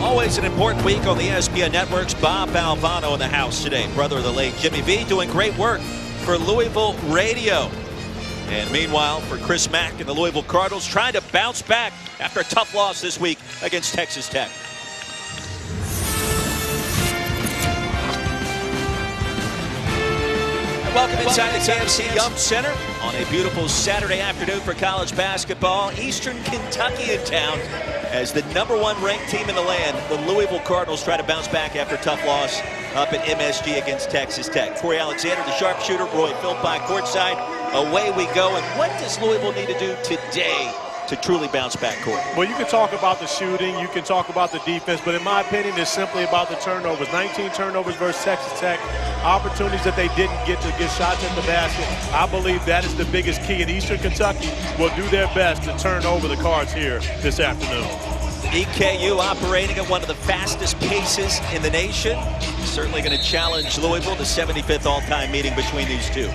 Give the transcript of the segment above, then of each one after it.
Always an important week on the ESPN Networks. Bob Valvano in the house today. Brother of the late Jimmy V, doing great work for Louisville Radio. And meanwhile, for Chris Mack and the Louisville Cardinals, trying to bounce back after a tough loss this week against Texas Tech. Welcome inside the KFC Yum Center on a beautiful Saturday afternoon for college basketball. Eastern Kentucky in town as the #1 ranked team in the land. The Louisville Cardinals try to bounce back after a tough loss up at MSG against Texas Tech. Corey Alexander, the sharpshooter, Roy Philpott courtside. Away we go. And what does Louisville need to do today to truly bounce back, Corey? Well, you can talk about the shooting, you can talk about the defense, but in my opinion, it's simply about the turnovers. 19 turnovers versus Texas Tech. Opportunities that they didn't get to get shots at the basket. I believe that is the biggest key, and Eastern Kentucky will do their best to turn over the Cards here this afternoon. EKU operating at one of the fastest paces in the nation. Certainly going to challenge Louisville, the 75th all-time meeting between these two.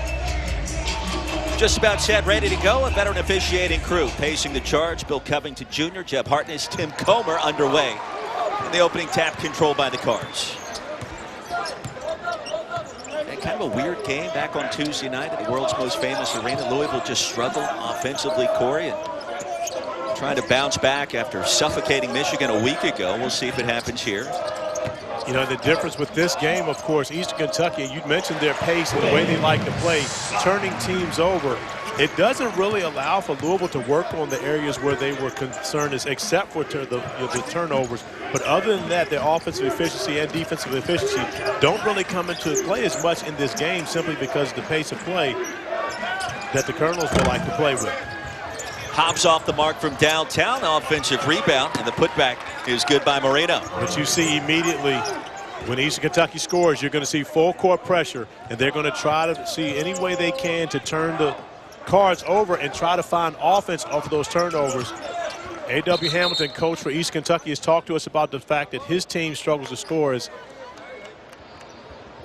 Just about set, ready to go. A veteran officiating crew pacing the charge. Bill Covington Jr., Jeb Hartness, Tim Comer underway. And the opening tap controlled by the Cards. And kind of a weird game back on Tuesday night at the world's most famous arena. Louisville just struggled offensively, Corey, and trying to bounce back after suffocating Michigan a week ago. We'll see if it happens here. You know, the difference with this game, of course, Eastern Kentucky, you mentioned their pace and the way they like to play, turning teams over. It doesn't really allow for Louisville to work on the areas where they were concerned, except for the turnovers. But other than that, their offensive efficiency and defensive efficiency don't really come into play as much in this game, simply because of the pace of play that the Colonels would like to play with. Hobbs off the mark from downtown. Offensive rebound, and the putback is good by Moreno. But you see immediately when Eastern Kentucky scores, you're going to see full court pressure, and they're going to try to see any way they can to turn the Cards over and try to find offense off of those turnovers. A.W. Hamilton, coach for Eastern Kentucky, has talked to us about the fact that his team struggles to score as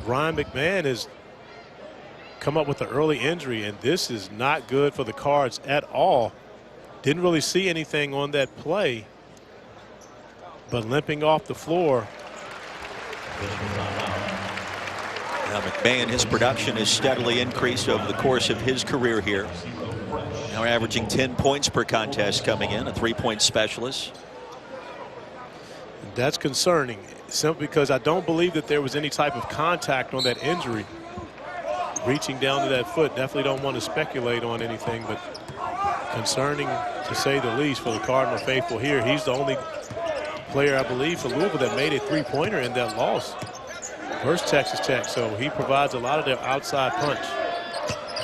Ryan McMahon has come up with an early injury, and this is not good for the Cards at all. Didn't really see anything on that play, but limping off the floor. Now McMahon, his production has steadily increased over the course of his career here. Now averaging 10 points per contest coming in, a 3-point specialist. That's concerning, simply because I don't believe that there was any type of contact on that injury. Reaching down to that foot, definitely don't want to speculate on anything, but concerning to say the least for the Cardinal faithful here. He's the only player, I believe, for Louisville that made a three-pointer in that loss versus Texas Tech, so he provides a lot of their outside punch.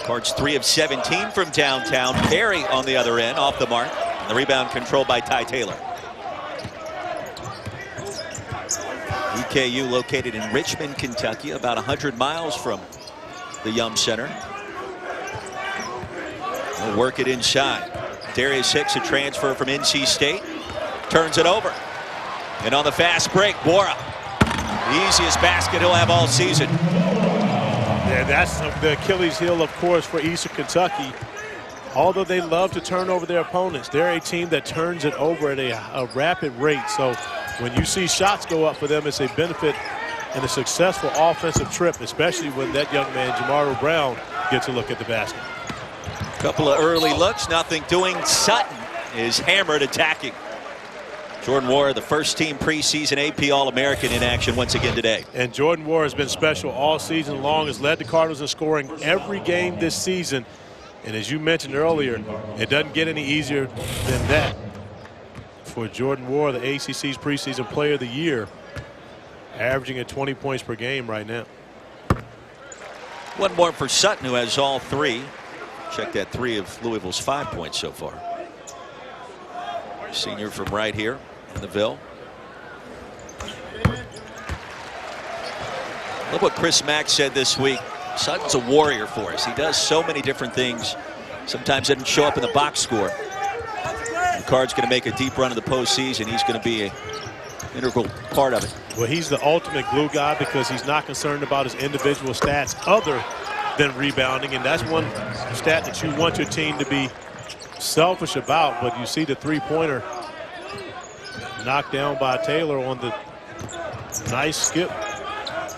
Cards 3 of 17 from downtown. Perry on the other end, off the mark. And the rebound controlled by Ty Taylor. EKU located in Richmond, Kentucky, about 100 miles from the Yum Center. They'll work it inside. Darius Hicks, a transfer from NC State, turns it over. And on the fast break, Bora. The easiest basket he'll have all season. Yeah, that's the Achilles heel, of course, for Eastern Kentucky. Although they love to turn over their opponents, they're a team that turns it over at a rapid rate. So when you see shots go up for them, it's a benefit and a successful offensive trip, especially when that young man, Jamaro Brown, gets a look at the basket. Couple of early looks, nothing doing. Sutton is hammered attacking. Jordan Ward, the first-team preseason AP All-American in action once again today. And Jordan Ward has been special all season long, has led the Cardinals in scoring every game this season. And as you mentioned earlier, it doesn't get any easier than that for Jordan Ward, the ACC's preseason player of the year, averaging at 20 points per game right now. One more for Sutton, who has all 3. Check that 3 of Louisville's 5 points so far. Senior from right here in the Ville. Look what Chris Mack said this week. Sutton's a warrior for us. He does so many different things. Sometimes doesn't show up in the box score. The Card's going to make a deep run in the postseason. He's going to be an integral part of it. Well, he's the ultimate glue guy because he's not concerned about his individual stats other than rebounding, and that's one stat that you want your team to be selfish about. But you see the three-pointer knocked down by Taylor on the nice skip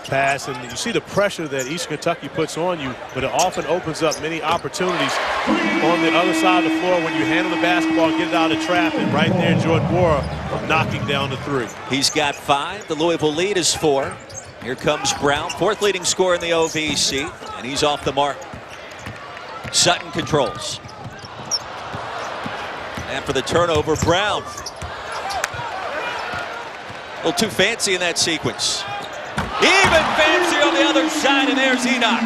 pass. And you see the pressure that Eastern Kentucky puts on you, but it often opens up many opportunities on the other side of the floor when you handle the basketball and get it out of the trap. And right there, Jordan Wara knocking down the three. He's got 5. The Louisville lead is 4. Here comes Brown, 4th leading scorer in the OVC, and he's off the mark. Sutton controls. And for the turnover, Brown. A little too fancy in that sequence. Even fancy on the other side, and there's Enoch.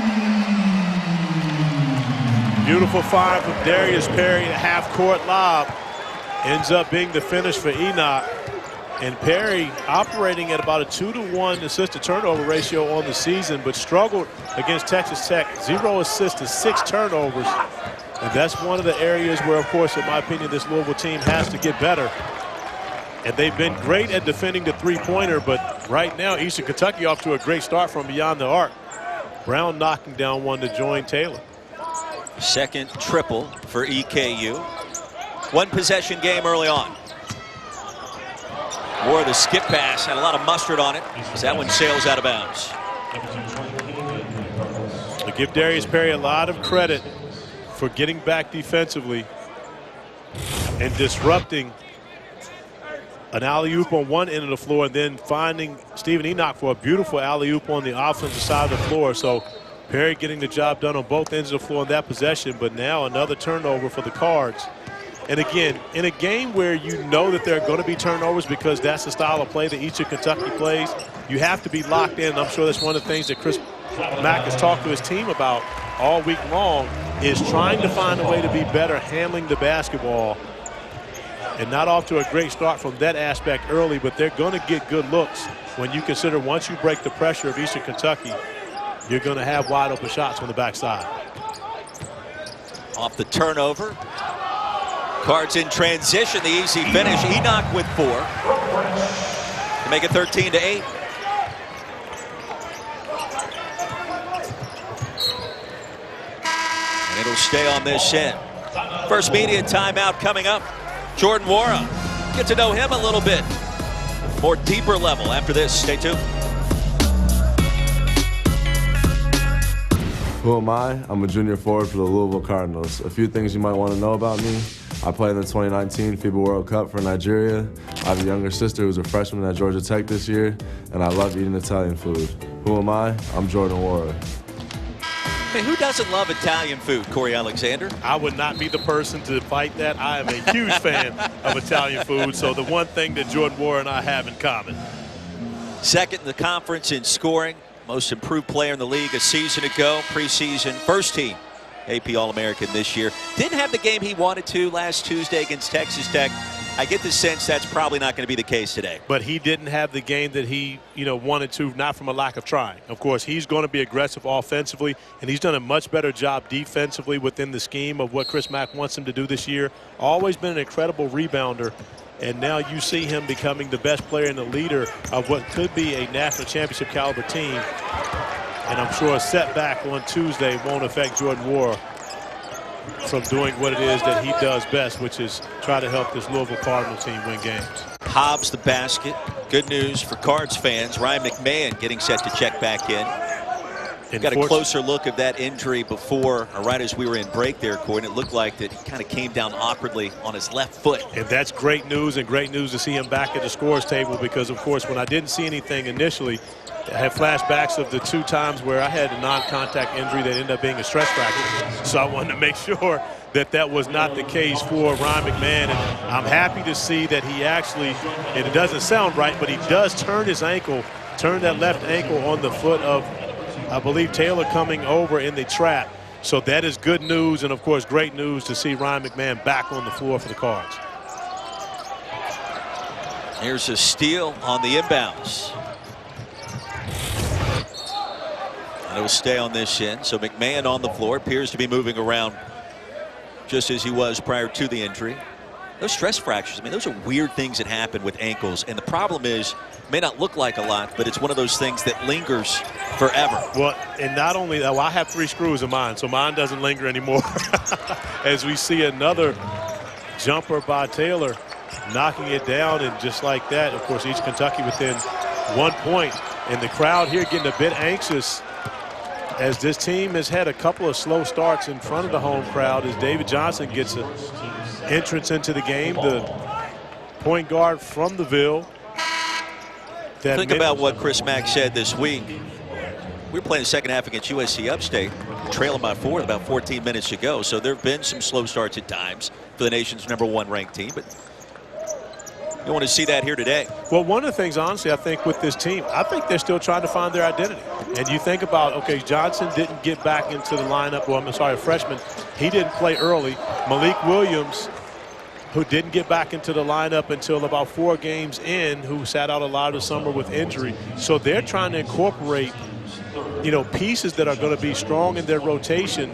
Beautiful find from Darius Perry, a half-court lob. Ends up being the finish for Enoch. And Perry operating at about a 2-to-1 assist-to-turnover ratio on the season, but struggled against Texas Tech. 0 assists to 6 turnovers. And that's one of the areas where, of course, in my opinion, this Louisville team has to get better. And they've been great at defending the three-pointer, but right now, Eastern Kentucky off to a great start from beyond the arc. Brown knocking down one to join Taylor. Second triple for EKU. 1 possession game early on. More of the skip pass, had a lot of mustard on it as that one sails out of bounds. I give Darius Perry a lot of credit for getting back defensively and disrupting an alley-oop on one end of the floor and then finding Stephen Enoch for a beautiful alley-oop on the offensive side of the floor. So Perry getting the job done on both ends of the floor in that possession, but now another turnover for the Cards. And again, in a game where you know that there are going to be turnovers because that's the style of play that Eastern Kentucky plays, you have to be locked in. I'm sure that's one of the things that Chris Mack has talked to his team about all week long, is trying to find a way to be better handling the basketball. And not off to a great start from that aspect early, but they're going to get good looks when you consider once you break the pressure of Eastern Kentucky, you're going to have wide open shots on the backside. Off the turnover. Cards in transition, the easy finish. Enoch with 4 to make it 13-8. And it'll stay on this end. First media timeout coming up. Jordan Wara, get to know him a little bit. More deeper level after this. Stay tuned. Who am I? I'm a junior forward for the Louisville Cardinals. A few things you might want to know about me. I played in the 2019 FIBA World Cup for Nigeria. I have a younger sister who's a freshman at Georgia Tech this year, and I love eating Italian food. Who am I? I'm Jordan Wara. Hey, who doesn't love Italian food, Corey Alexander? I would not be the person to fight that. I am a huge fan of Italian food, so the one thing that Jordan Wara and I have in common. Second in the conference in scoring, most improved player in the league a season ago, preseason, first team AP All-American this year. Didn't have the game he wanted to last Tuesday against Texas Tech. I get the sense that's probably not going to be the case today. But he didn't have the game that he, wanted to, not from a lack of trying. Of course, he's going to be aggressive offensively, and he's done a much better job defensively within the scheme of what Chris Mack wants him to do this year. Always been an incredible rebounder, and now you see him becoming the best player and the leader of what could be a national championship caliber team. And I'm sure a setback on Tuesday won't affect Jordan Wara from doing what it is that he does best, which is try to help this Louisville Cardinal team win games. Hobbs the basket. Good news for Cards fans. Ryan McMahon getting set to check back in. Got a closer look of that injury before, or right as we were in break there, Corey, and it looked like that he kind of came down awkwardly on his left foot. And that's great news, and great news to see him back at the scores table, because, of course, when I didn't see anything initially, I had flashbacks of the 2 times where I had a non-contact injury that ended up being a stress fracture. So I wanted to make sure that that was not the case for Ryan McMahon. And I'm happy to see that he actually, and it doesn't sound right, but he does turn his ankle, turn that left ankle on the foot of, I believe, Taylor coming over in the trap. So that is good news, and, of course, great news to see Ryan McMahon back on the floor for the Cards. Here's a steal on the inbounds. It'll stay on this end. So McMahon on the floor, appears to be moving around just as he was prior to the injury. Those stress fractures, I mean, those are weird things that happen with ankles. And the problem is, it may not look like a lot, but it's one of those things that lingers forever. Well, and not only that, I have 3 screws in mine, so mine doesn't linger anymore. As we see another jumper by Taylor knocking it down, and just like that, of course, East Kentucky within 1 point. And the crowd here getting a bit anxious as this team has had a couple of slow starts in front of the home crowd as David Johnson gets an entrance into the game, the point guard from the Ville. Think about what Chris Mack said this week. We were playing the second half against USC Upstate, trailing by 4 with about 14 minutes to go. So there have been some slow starts at times for the nation's #1 ranked team, but you want to see that here today. Well, one of the things, honestly, I think with this team, I think they're still trying to find their identity. And you think about, okay, Johnson didn't get back into the lineup. Well, I'm sorry, a freshman. He didn't play early. Malik Williams, who didn't get back into the lineup until about 4 games in, who sat out a lot of the summer with injury. So they're trying to incorporate, you know, pieces that are going to be strong in their rotation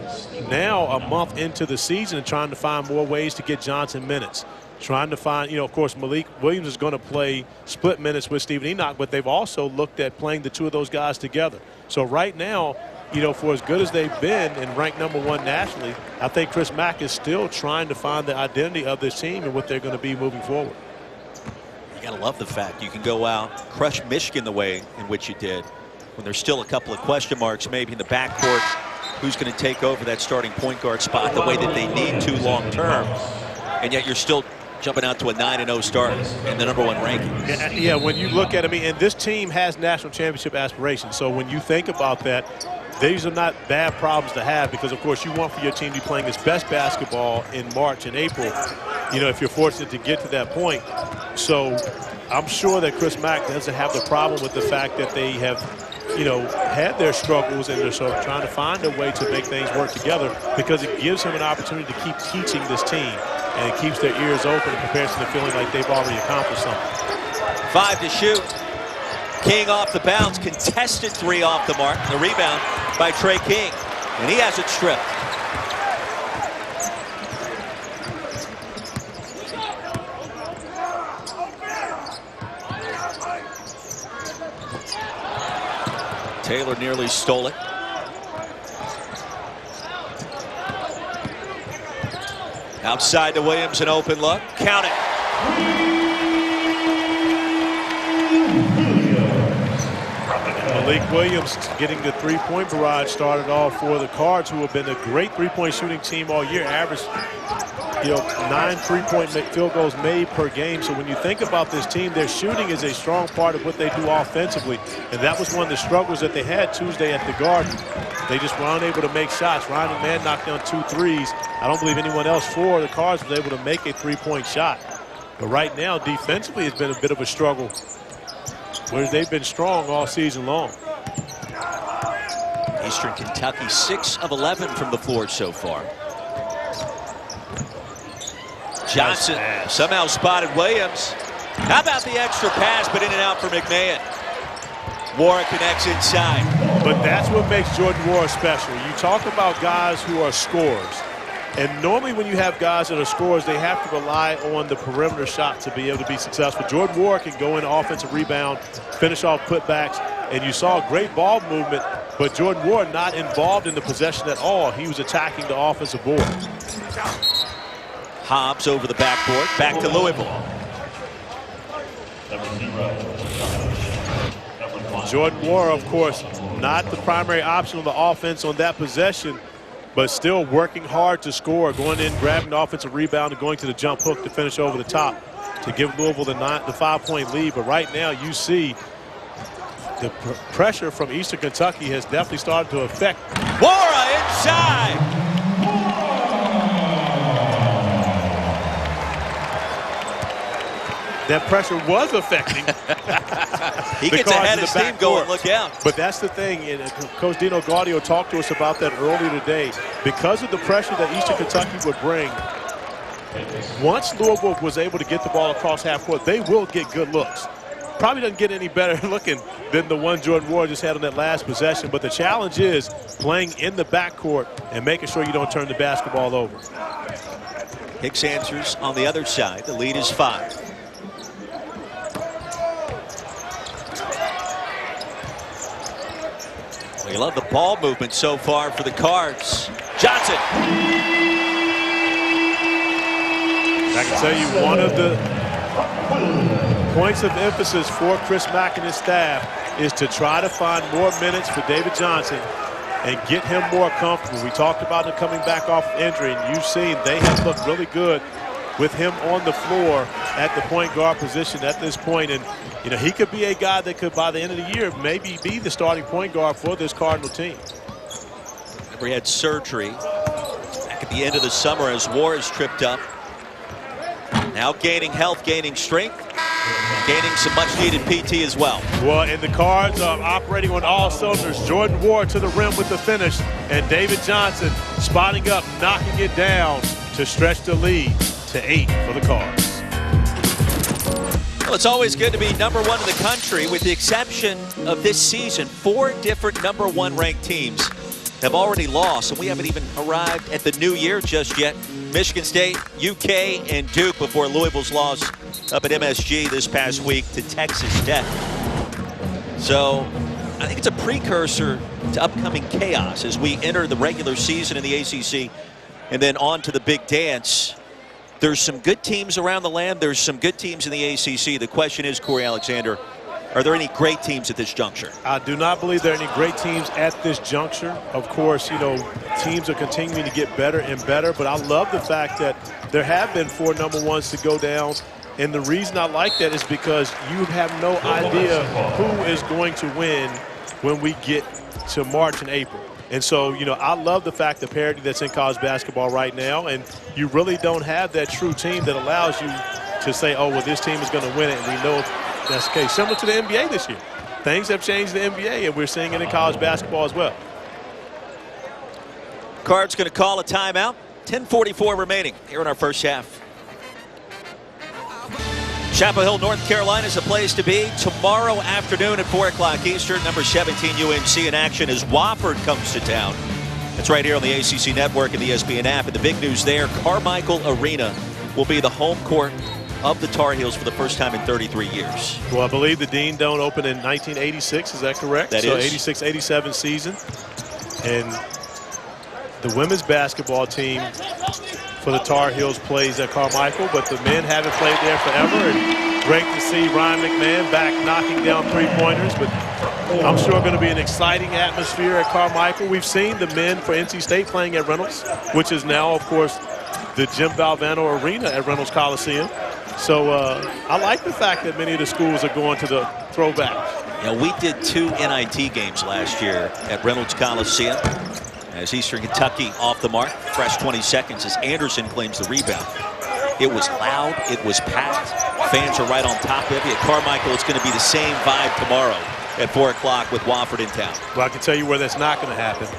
now a month into the season, and trying to find more ways to get Johnson minutes. Trying to find, you know, of course, Malik Williams is going to play split minutes with Stephen Enoch, but they've also looked at playing the two of those guys together. So right now, you know, for as good as they've been and ranked #1 nationally, I think Chris Mack is still trying to find the identity of this team and what they're going to be moving forward. You got to love the fact you can go out, crush Michigan the way in which you did, when there's still a couple of question marks maybe in the backcourt. Who's going to take over that starting point guard spot the way that they need to long term, and yet you're still jumping out to a 9-0 start in the #1 ranking. Yeah, when you look at it, I mean, and this team has national championship aspirations. So when you think about that, these are not bad problems to have, because, of course, you want for your team to be playing its best basketball in March and April, you know, if you're fortunate to get to that point. So I'm sure that Chris Mack doesn't have the problem with the fact that they have, you know, had their struggles, and they're sort of trying to find a way to make things work together, because it gives him an opportunity to keep teaching this team, and it keeps their ears open in comparison to feeling like they've already accomplished something. 5 to shoot. King off the bounce, contested 3 off the mark. The rebound by Trey King, and he has it stripped. Taylor nearly stole it. Outside to Williams, an open look. Count it. Malik Williams getting the three-point barrage started off for the Cards, who have been a great three-point shooting team all year. Averaged, you know, 9 three-point field goals made per game. So when you think about this team, their shooting is a strong part of what they do offensively. And that was one of the struggles that they had Tuesday at the Garden. They just were unable to make shots. Ryan McMahon knocked down 2 threes. I don't believe anyone else for the Cards was able to make a three-point shot. But right now, defensively, it's been a bit of a struggle, where they've been strong all season long. Eastern Kentucky 6 of 11 from the floor so far. Johnson somehow spotted Williams. How about the extra pass, but in and out for McMahon. Warren connects inside. But that's what makes Jordan Warren special. You talk about guys who are scorers. And normally when you have guys that are scorers, they have to rely on the perimeter shot to be able to be successful. Jordan Warren can go in offensive rebound, finish off putbacks, and you saw great ball movement, but Jordan Warren not involved in the possession at all. He was attacking the offensive board. Hobbs over the backboard, back to Louisville. Jordan Warren, of course, not the primary option on the offense on that possession, but still working hard to score, going in, grabbing the offensive rebound, and going to the jump hook to finish over the top to give Louisville the 5-point lead. But right now you see the pressure from Eastern Kentucky has definitely started to affect. Wara inside. That pressure was affecting. He gets ahead of steam going, look out. But that's the thing, and Coach Dino Gaudio talked to us about that earlier today. Because of the pressure that Eastern Kentucky would bring, once Louisville was able to get the ball across half court, they will get good looks. Probably doesn't get any better looking than the one Jordan Warren just had on that last possession. But the challenge is playing in the backcourt and making sure you don't turn the basketball over. Hicks answers on the other side. The lead is 5. We love the ball movement so far for the Cards. Johnson. I can tell you one of the points of emphasis for Chris Mack and his staff is to try to find more minutes for David Johnson and get him more comfortable. We talked about him coming back off injury, and you've seen they have looked really good with him on the floor at the point guard position at this point. And, you know, he could be a guy that could, by the end of the year, maybe be the starting point guard for this Cardinal team. Remember, he had surgery back at the end of the summer as Warris tripped up. Now gaining health, gaining strength, gaining some much-needed PT as well. Well, and the Cards are operating on all cylinders. Jordan Ward to the rim with the finish, and David Johnson spotting up, knocking it down to stretch the lead to 8 for the Cards. Well, it's always good to be number one in the country, with the exception of this season. 4 different number 1 ranked teams have already lost, and we haven't even arrived at the new year just yet. Michigan State, UK, and Duke before Louisville's loss up at MSG this past week to Texas Tech. So I think it's a precursor to upcoming chaos as we enter the regular season in the ACC and then on to the big dance. There's some good teams around the land. There's some good teams in the ACC. The question is, Corey Alexander, are there any great teams at this juncture? I do not believe there are any great teams at this juncture. Of course, you know, teams are continuing to get better and better, but I love the fact that there have been 4 number 1s to go down. And the reason I like that is because you have no idea who is going to win when we get to March and April. And so, you know, I love the fact, the parity that's in college basketball right now, and you really don't have that true team that allows you to say, oh, well, this team is going to win it, and we know that's the case. Similar to the NBA this year. Things have changed in the NBA, and we're seeing it in college basketball as well. Cards going to call a timeout. 10:44 remaining here in our first half. Chapel Hill, North Carolina is a place to be tomorrow afternoon at 4 o'clock Eastern. Number 17 UNC in action as Wofford comes to town. It's right here on the ACC Network and the ESPN app. And the big news there, Carmichael Arena will be the home court of the Tar Heels for the first time in 33 years. Well, I believe the Dean Dome opened in 1986. Is that correct? That so is. 86-87 season. And the women's basketball team for the Tar Heels plays at Carmichael, but the men haven't played there forever. And great to see Ryan McMahon back knocking down 3-pointers. But I'm sure going to be an exciting atmosphere at Carmichael. We've seen the men for NC State playing at Reynolds, which is now, of course, the Jim Valvano Arena at Reynolds Coliseum. So I like the fact that many of the schools are going to the throwback. You know, we did 2 NIT games last year at Reynolds Coliseum as Eastern Kentucky off the mark. Fresh 20 seconds as Anderson claims the rebound. It was loud. It was packed. Fans are right on top of you. At Carmichael, it's going to be the same vibe tomorrow at 4 o'clock with Wofford in town. Well, I can tell you where that's not going to happen.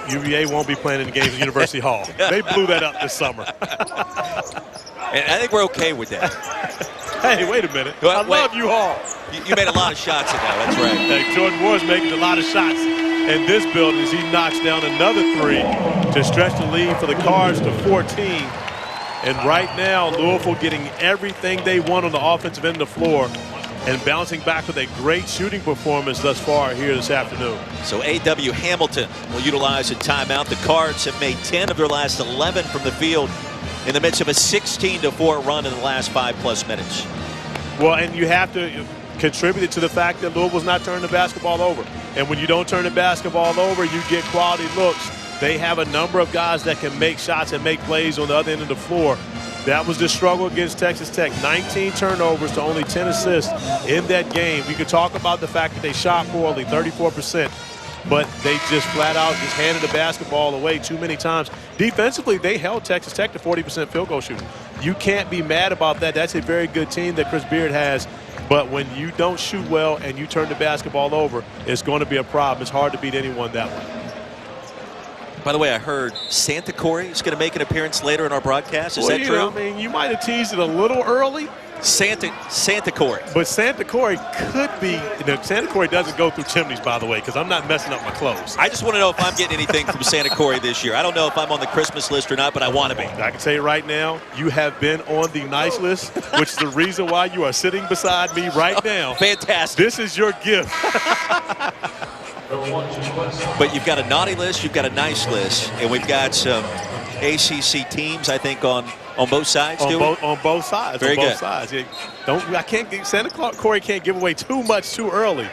UVA won't be playing in the games at University Hall. They blew that up this summer. And I think we're okay with that. Hey, wait a minute. Well, I love you all. You made a lot of shots in that. That's right. Hey, Jordan Ward's making a lot of shots in this building as he knocks down another 3 to stretch the lead for the Cards to 14. And right now, Louisville getting everything they want on the offensive end of the floor and bouncing back with a great shooting performance thus far here this afternoon. So A.W. Hamilton will utilize a timeout. The Cards have made 10 of their last 11 from the field in the midst of a 16-4 run in the last 5+ minutes. Well, and you have to contribute to the fact that Louisville's not turning the basketball over. And when you don't turn the basketball over, you get quality looks. They have a number of guys that can make shots and make plays on the other end of the floor. That was the struggle against Texas Tech. 19 turnovers to only 10 assists in that game. We could talk about the fact that they shot poorly, 34%, but they just flat out just handed the basketball away too many times. Defensively, they held Texas Tech to 40% field goal shooting. You can't be mad about that. That's a very good team that Chris Beard has. But when you don't shoot well and you turn the basketball over, it's going to be a problem. It's hard to beat anyone that way. By the way, I heard Santa Corey is going to make an appearance later in our broadcast. Is that true? I mean, you might have teased it a little early. Santa Corey. But Santa Corey could be. Santa Corey doesn't go through chimneys, by the way, because I'm not messing up my clothes. I just want to know if I'm getting anything from Santa Corey this year. I don't know if I'm on the Christmas list or not, but I want to be. I can tell you right now, you have been on the nice list, which is the reason why you are sitting beside me right now. Fantastic. This is your gift. But you've got a naughty list, you've got a nice list, and we've got some ACC teams, I think, on both sides. On both sides. Very on both good. Sides. Santa Claus Corey can't give away too much too early.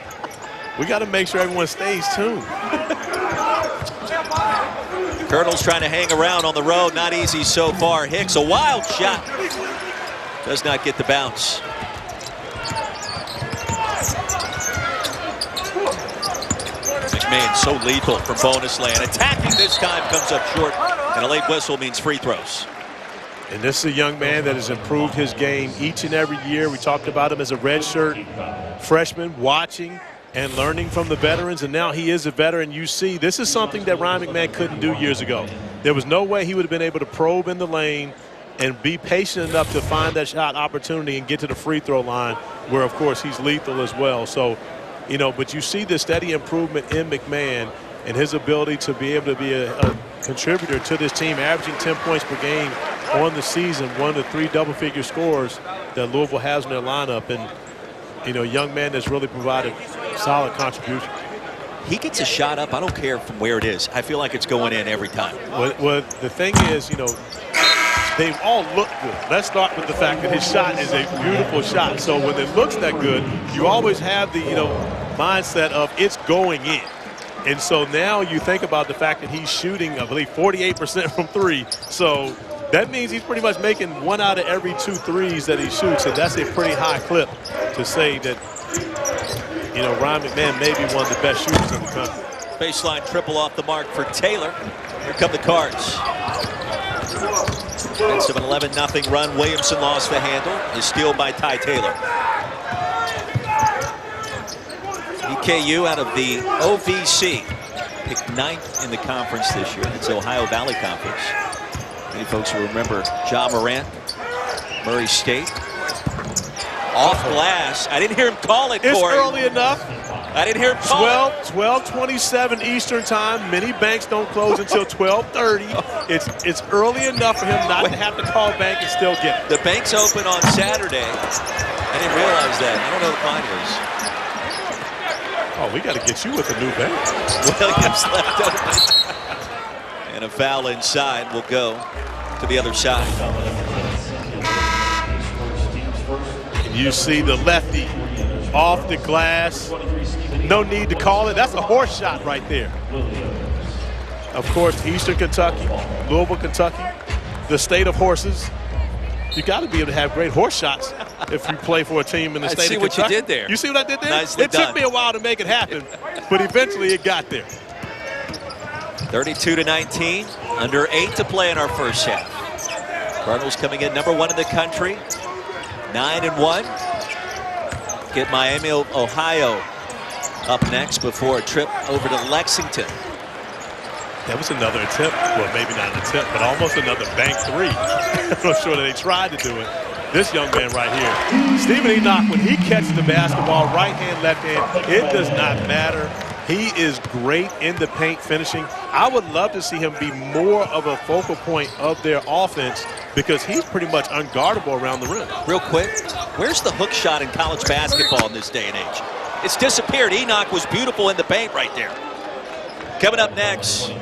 We got to make sure everyone stays tuned. Colonel's trying to hang around on the road. Not easy so far. Hicks, a wild shot. Does not get the bounce. McMahon so lethal from bonus land. Attacking this time comes up short, and a late whistle means free throws. And this is a young man that has improved his game each and every year. We talked about him as a redshirt freshman, watching and learning from the veterans, and now he is a veteran. You see, this is something that Ryan McMahon couldn't do years ago. There was no way he would have been able to probe in the lane and be patient enough to find that shot opportunity and get to the free throw line, where, of course, he's lethal as well. So, you know, but you see the steady improvement in McMahon and his ability to be able to be a contributor to this team, averaging 10 points per game on the season, one of the 3 double-figure scorers that Louisville has in their lineup. And, you know, young man that's really provided solid contribution. He gets a shot up, I don't care from where it is. I feel like it's going in every time. Well, the thing is, you know, they all look good. Let's start with the fact that his shot is a beautiful shot. So when it looks that good, you always have the, you know, mindset of it's going in. And so now you think about the fact that he's shooting, I believe, 48% from 3. So that means he's pretty much making 1 out of every 2 threes that he shoots, and that's a pretty high clip to say that, you know, Ryan McMahon may be one of the best shooters in the country. Baseline triple off the mark for Taylor. Here come the Cards. It's an 11-0 run. Williamson lost the handle. His steal by Ty Taylor. EKU out of the OVC. Picked 9th in the conference this year. It's the Ohio Valley Conference. Many folks will remember Ja Morant, Murray State. Off glass. I didn't hear him call it, It's Corey. early enough. I didn't hear him call it. 12:27 Eastern time. Many banks don't close until 12:30. It's early enough for him not to have to call bank and still get it. The bank's open on Saturday. I didn't realize that. I don't know what mine is. Oh, we got to get you with a new bank. Williams left open. And a foul inside will go to the other side. You see the lefty off the glass. No need to call it. That's a horse shot right there. Of course, Eastern Kentucky, Louisville, Kentucky, the state of horses. You got to be able to have great horse shots if you play for a team in the state of Kentucky. I see what you did there. You see what I did there? Nicely it done. took me a while to make it happen, but eventually it got there. 32-19, under 8 to play in our first half. Cardinals coming in #1 in the country, 9-1. Get Miami, Ohio up next before a trip over to Lexington. That was another attempt. Well, maybe not an attempt, but almost another bank 3. I'm not sure that they tried to do it. This young man right here, Stephen Enoch, when he catches the basketball, right hand, left hand, it does not matter. He is great in the paint finishing. I would love to see him be more of a focal point of their offense because he's pretty much unguardable around the rim. Real quick, where's the hook shot in college basketball in this day and age? It's disappeared. Enoch was beautiful in the paint right there. Coming up next,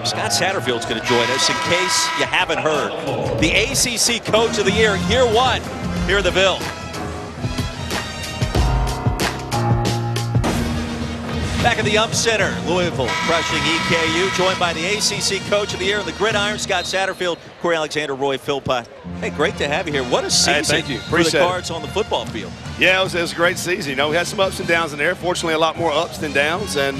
Scott Satterfield's going to join us in case you haven't heard. The ACC Coach of the Year, year 1, here in the Ville. Back at the Yum Center, Louisville crushing EKU, joined by the ACC Coach of the Year and the Gridiron, Scott Satterfield, Corey Alexander, Roy Philpott. Hey, great to have you here. What a season thank you. for the Cards on the football field. Yeah, it was a great season. You know, we had some ups and downs in there. Fortunately, a lot more ups than downs. And,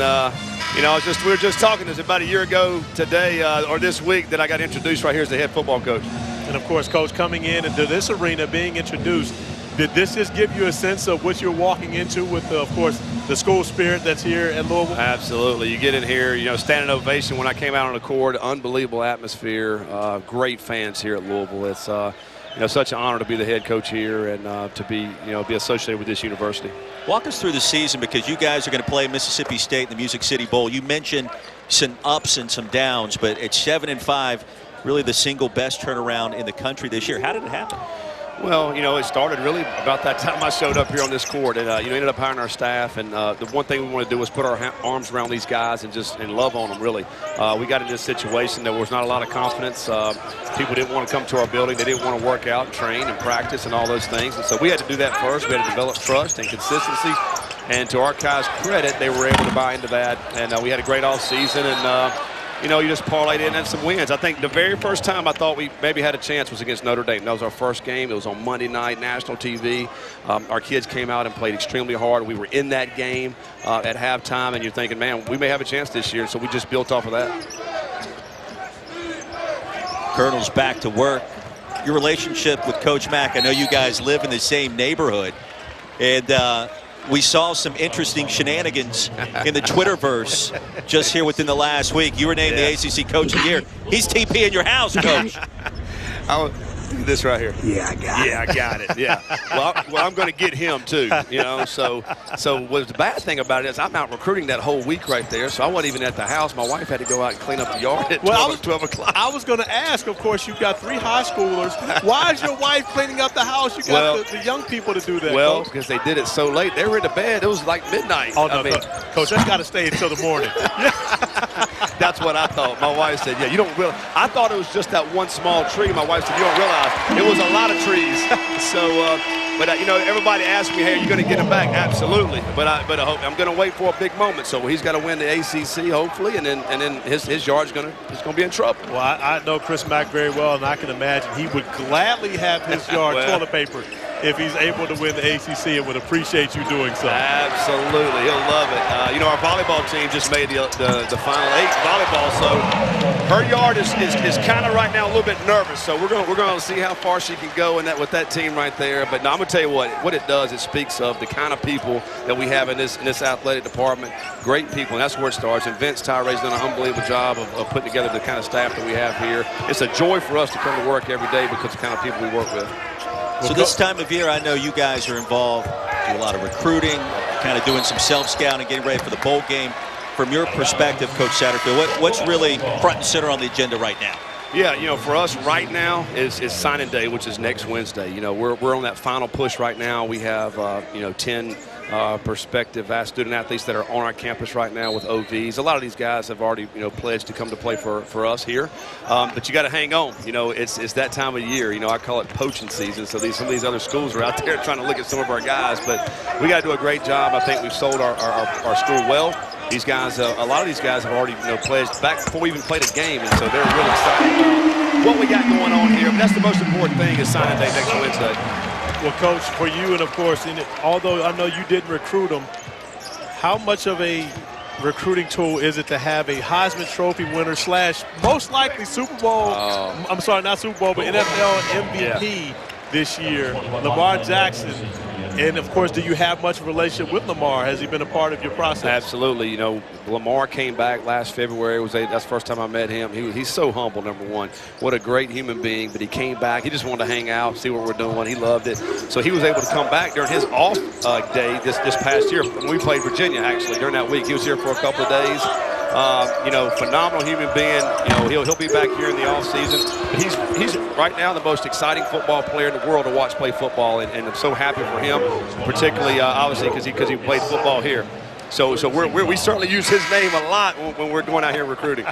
you know, we were just talking this about a year ago today or this week that I got introduced right here as the head football coach. And, of course, Coach, coming in into this arena, being introduced, did this just give you a sense of what you're walking into with, of course, the school spirit that's here at Louisville? Absolutely. You get in here, you know, standing ovation when I came out on the court, unbelievable atmosphere, great fans here at Louisville. It's, you know, such an honor to be the head coach here and to be, you know, be associated with this university. Walk us through the season because you guys are going to play Mississippi State in the Music City Bowl. You mentioned some ups and some downs, but at 7-5, really the single best turnaround in the country this year. How did it happen? Well, it started really about that time I showed up here on this court, and ended up hiring our staff. And the one thing we wanted to do was put our arms around these guys and love on them. Really, we got into this situation that was not a lot of confidence. People didn't want to come to our building. They didn't want to work out and train and practice and all those things. And so we had to do that first. We had to develop trust and consistency. And to our guys' credit, they were able to buy into that. And we had a great off season. And you just parlayed in and some wins. I think the very first time I thought we maybe had a chance was against Notre Dame. That was our first game. It was on Monday night, national TV. Our kids came out and played extremely hard. We were in that game at halftime, and you're thinking, man, we may have a chance this year. So we just built off of that. Colonel's back to work. Your relationship with Coach Mack, I know you guys live in the same neighborhood. And we saw some interesting shenanigans in the Twitterverse just here within the last week. You were named the ACC Coach of the Year. He's TP in your house, Coach. This right here. Yeah, I got it. Yeah, I got it. Yeah. Well, I'm going to get him too. So what's the bad thing about it is I'm out recruiting that whole week right there. So I wasn't even at the house. My wife had to go out and clean up the yard at 12 o'clock. I was going to ask. Of course, you've got 3 high schoolers. Why is your wife cleaning up the house? You got the young people to do that. Well, Coach. because they did it so late. They were in the bed. It was like midnight. Oh no, Coach, that's got to stay until the morning. That's what I thought. My wife said, yeah, you don't realize. I thought it was just that one small tree. My wife said, you don't realize it was a lot of trees. So, but everybody asked me, hey, are you going to get him back? Absolutely. But I'm going to wait for a big moment. So he's got to win the ACC, hopefully, and then his yard's going to be in trouble. Well, I know Chris Mack very well, and I can imagine he would gladly have his yard toilet paper if he's able to win the ACC and would appreciate you doing so. Absolutely. He'll love it. Our volleyball team just made the Final 8 volleyball, so her yard is kind of right now a little bit nervous. So we're going to see how far she can go with that team right there. But no, I'm going to tell you what it does. It speaks of the kind of people that we have in this athletic department. Great people, and that's where it starts. And Vince Tyree's done an unbelievable job of putting together the kind of staff that we have here. It's a joy for us to come to work every day because of the kind of people we work with. So this time of year, I know you guys are involved in a lot of recruiting, kind of doing some self-scouting, getting ready for the bowl game. From your perspective, Coach Satterfield, what's really front and center on the agenda right now? Yeah, for us right now is signing day, which is next Wednesday. We're on that final push right now. We have 10 prospective student athletes that are on our campus right now with OVs. A lot of these guys have already pledged to come to play for us here, but you got to hang on. It's that time of year. I call it poaching season. So some of these other schools are out there trying to look at some of our guys, but we got to do a great job. I think we've sold our school well. These guys, a lot of these guys have already pledged back before we even played a game, and so they're really excited about what we got going on here. But that's the most important thing is signing day next Wednesday. Well, Coach, for you, and of course, although I know you didn't recruit them, how much of a recruiting tool is it to have a Heisman Trophy winner / most likely Super Bowl, I'm sorry, not Super Bowl, but NFL MVP this year, Lamar Jackson? And, of course, do you have much of a relationship with Lamar? Has he been a part of your process? Absolutely. Lamar came back last February. That's the first time I met him. He's so humble, number one. What a great human being. But he came back. He just wanted to hang out, see what we're doing. He loved it. So he was able to come back during his off day this past year. When we played Virginia, actually, during that week. He was here for a couple of days. Phenomenal human being. He'll be back here in the off season. But he's right now the most exciting football player in the world to watch play football, and I'm so happy for him, particularly obviously because he played football here. So we certainly use his name a lot when we're going out here recruiting.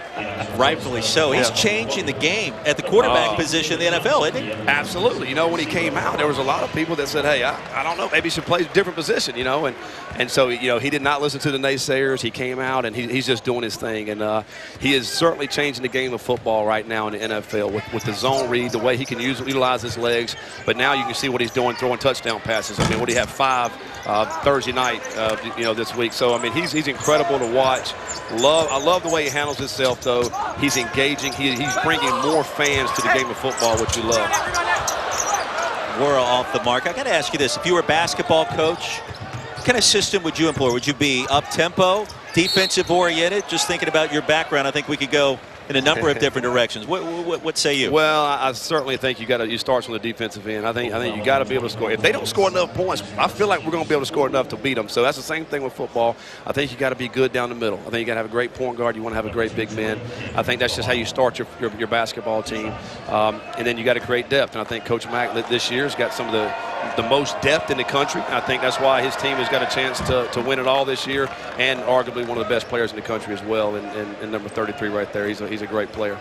Rightfully so. He's changing the game at the quarterback position in the NFL, isn't he? Absolutely. When he came out, there was a lot of people that said, hey, I don't know, maybe he should play a different position, And so, he did not listen to the naysayers. He came out, and he's just doing his thing. And he is certainly changing the game of football right now in the NFL with the zone read, the way he can utilize his legs. But now you can see what he's doing, throwing touchdown passes. What do you have, 5 Thursday night, this week. So, he's incredible to watch. I love the way he handles himself, though. He's engaging. He's bringing more fans to the game of football, which we love. We're off the mark. I got to ask you this. If you were a basketball coach, what kind of system would you employ? Would you be up-tempo, defensive-oriented? Just thinking about your background, I think we could go in a number of different directions. What say you? Well, I certainly think you start from the defensive end. I think you got to be able to score. If they don't score enough points, I feel like we're going to be able to score enough to beat them. So that's the same thing with football. I think you got to be good down the middle. I think you got to have a great point guard. You want to have a great big man. I think that's just how you start your basketball team. And then you got to create depth. And I think Coach Mack this year has got some of the most depth in the country. I think that's why his team has got a chance to win it all this year, and arguably one of the best players in the country as well. And number 33 right there, he's a great player.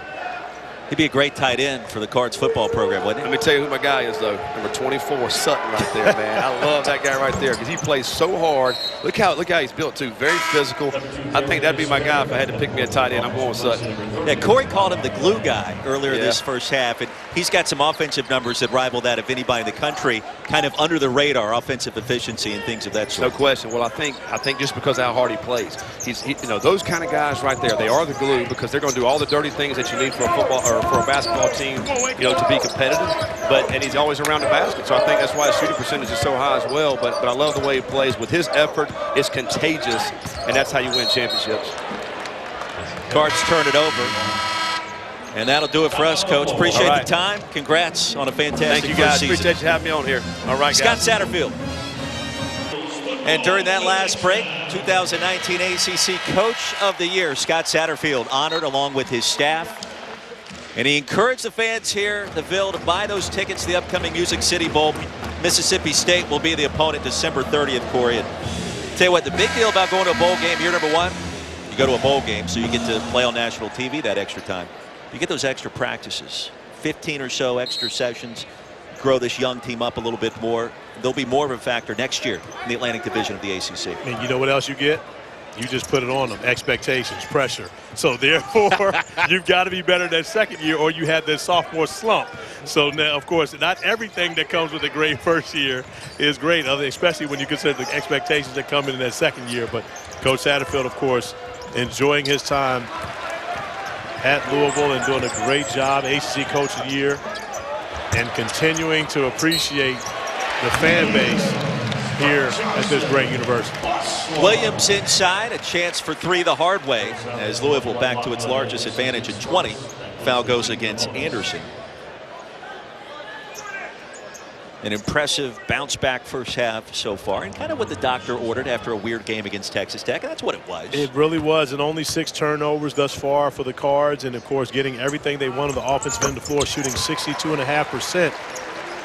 He'd be a great tight end for the Cards football program, wouldn't he? Let me tell you who my guy is, though. Number 24, Sutton, right there, man. I love that guy right there because he plays so hard. Look how he's built, too. Very physical. I think that'd be my guy if I had to pick me a tight end. I'm going with Sutton. Yeah, Corey called him the glue guy earlier this first half, and he's got some offensive numbers that rival that of anybody in the country, kind of under the radar, offensive efficiency and things of that sort. No question. Well, I think just because of how hard he plays, those kind of guys right there, they are the glue because they're going to do all the dirty things that you need for a football or for a basketball team, to be competitive. And he's always around the basket, so I think that's why his shooting percentage is so high as well. But I love the way he plays. With his effort, it's contagious, and that's how you win championships. Cards turn it over. And that'll do it for us, Coach. Appreciate the time. Congrats on a fantastic Thank you, guys. season. Appreciate you having me on here. All right, Scott guys. Satterfield. And during that last break, 2019 ACC Coach of the Year, Scott Satterfield, honored along with his staff. And he encouraged the fans here in the Ville to buy those tickets to the upcoming Music City Bowl. Mississippi State will be the opponent December 30th, Corey. And tell you what, the big deal about going to a bowl game, year number one, you go to a bowl game, so you get to play on national TV that extra time. You get those extra practices, 15 or so extra sessions, grow this young team up a little bit more. They'll be more of a factor next year in the Atlantic Division of the ACC. And you know what else you get? You just put it on them, expectations, pressure. So therefore, you've got to be better that second year or you had that sophomore slump. So now, of course, not everything that comes with a great first year is great, especially when you consider the expectations that come in that second year. But Coach Satterfield, of course, enjoying his time at Louisville and doing a great job, ACC Coach of the Year, and continuing to appreciate the fan base here at this great university. Williams inside, a chance for three the hard way as Louisville back to its largest advantage at 20. Foul goes against Anderson. An impressive bounce back first half so far, and kind of what the doctor ordered after a weird game against Texas Tech, and that's what it was. It really was, and only 6 turnovers thus far for the Cards, and of course getting everything they wanted on the offensive end of the floor, shooting 62.5%.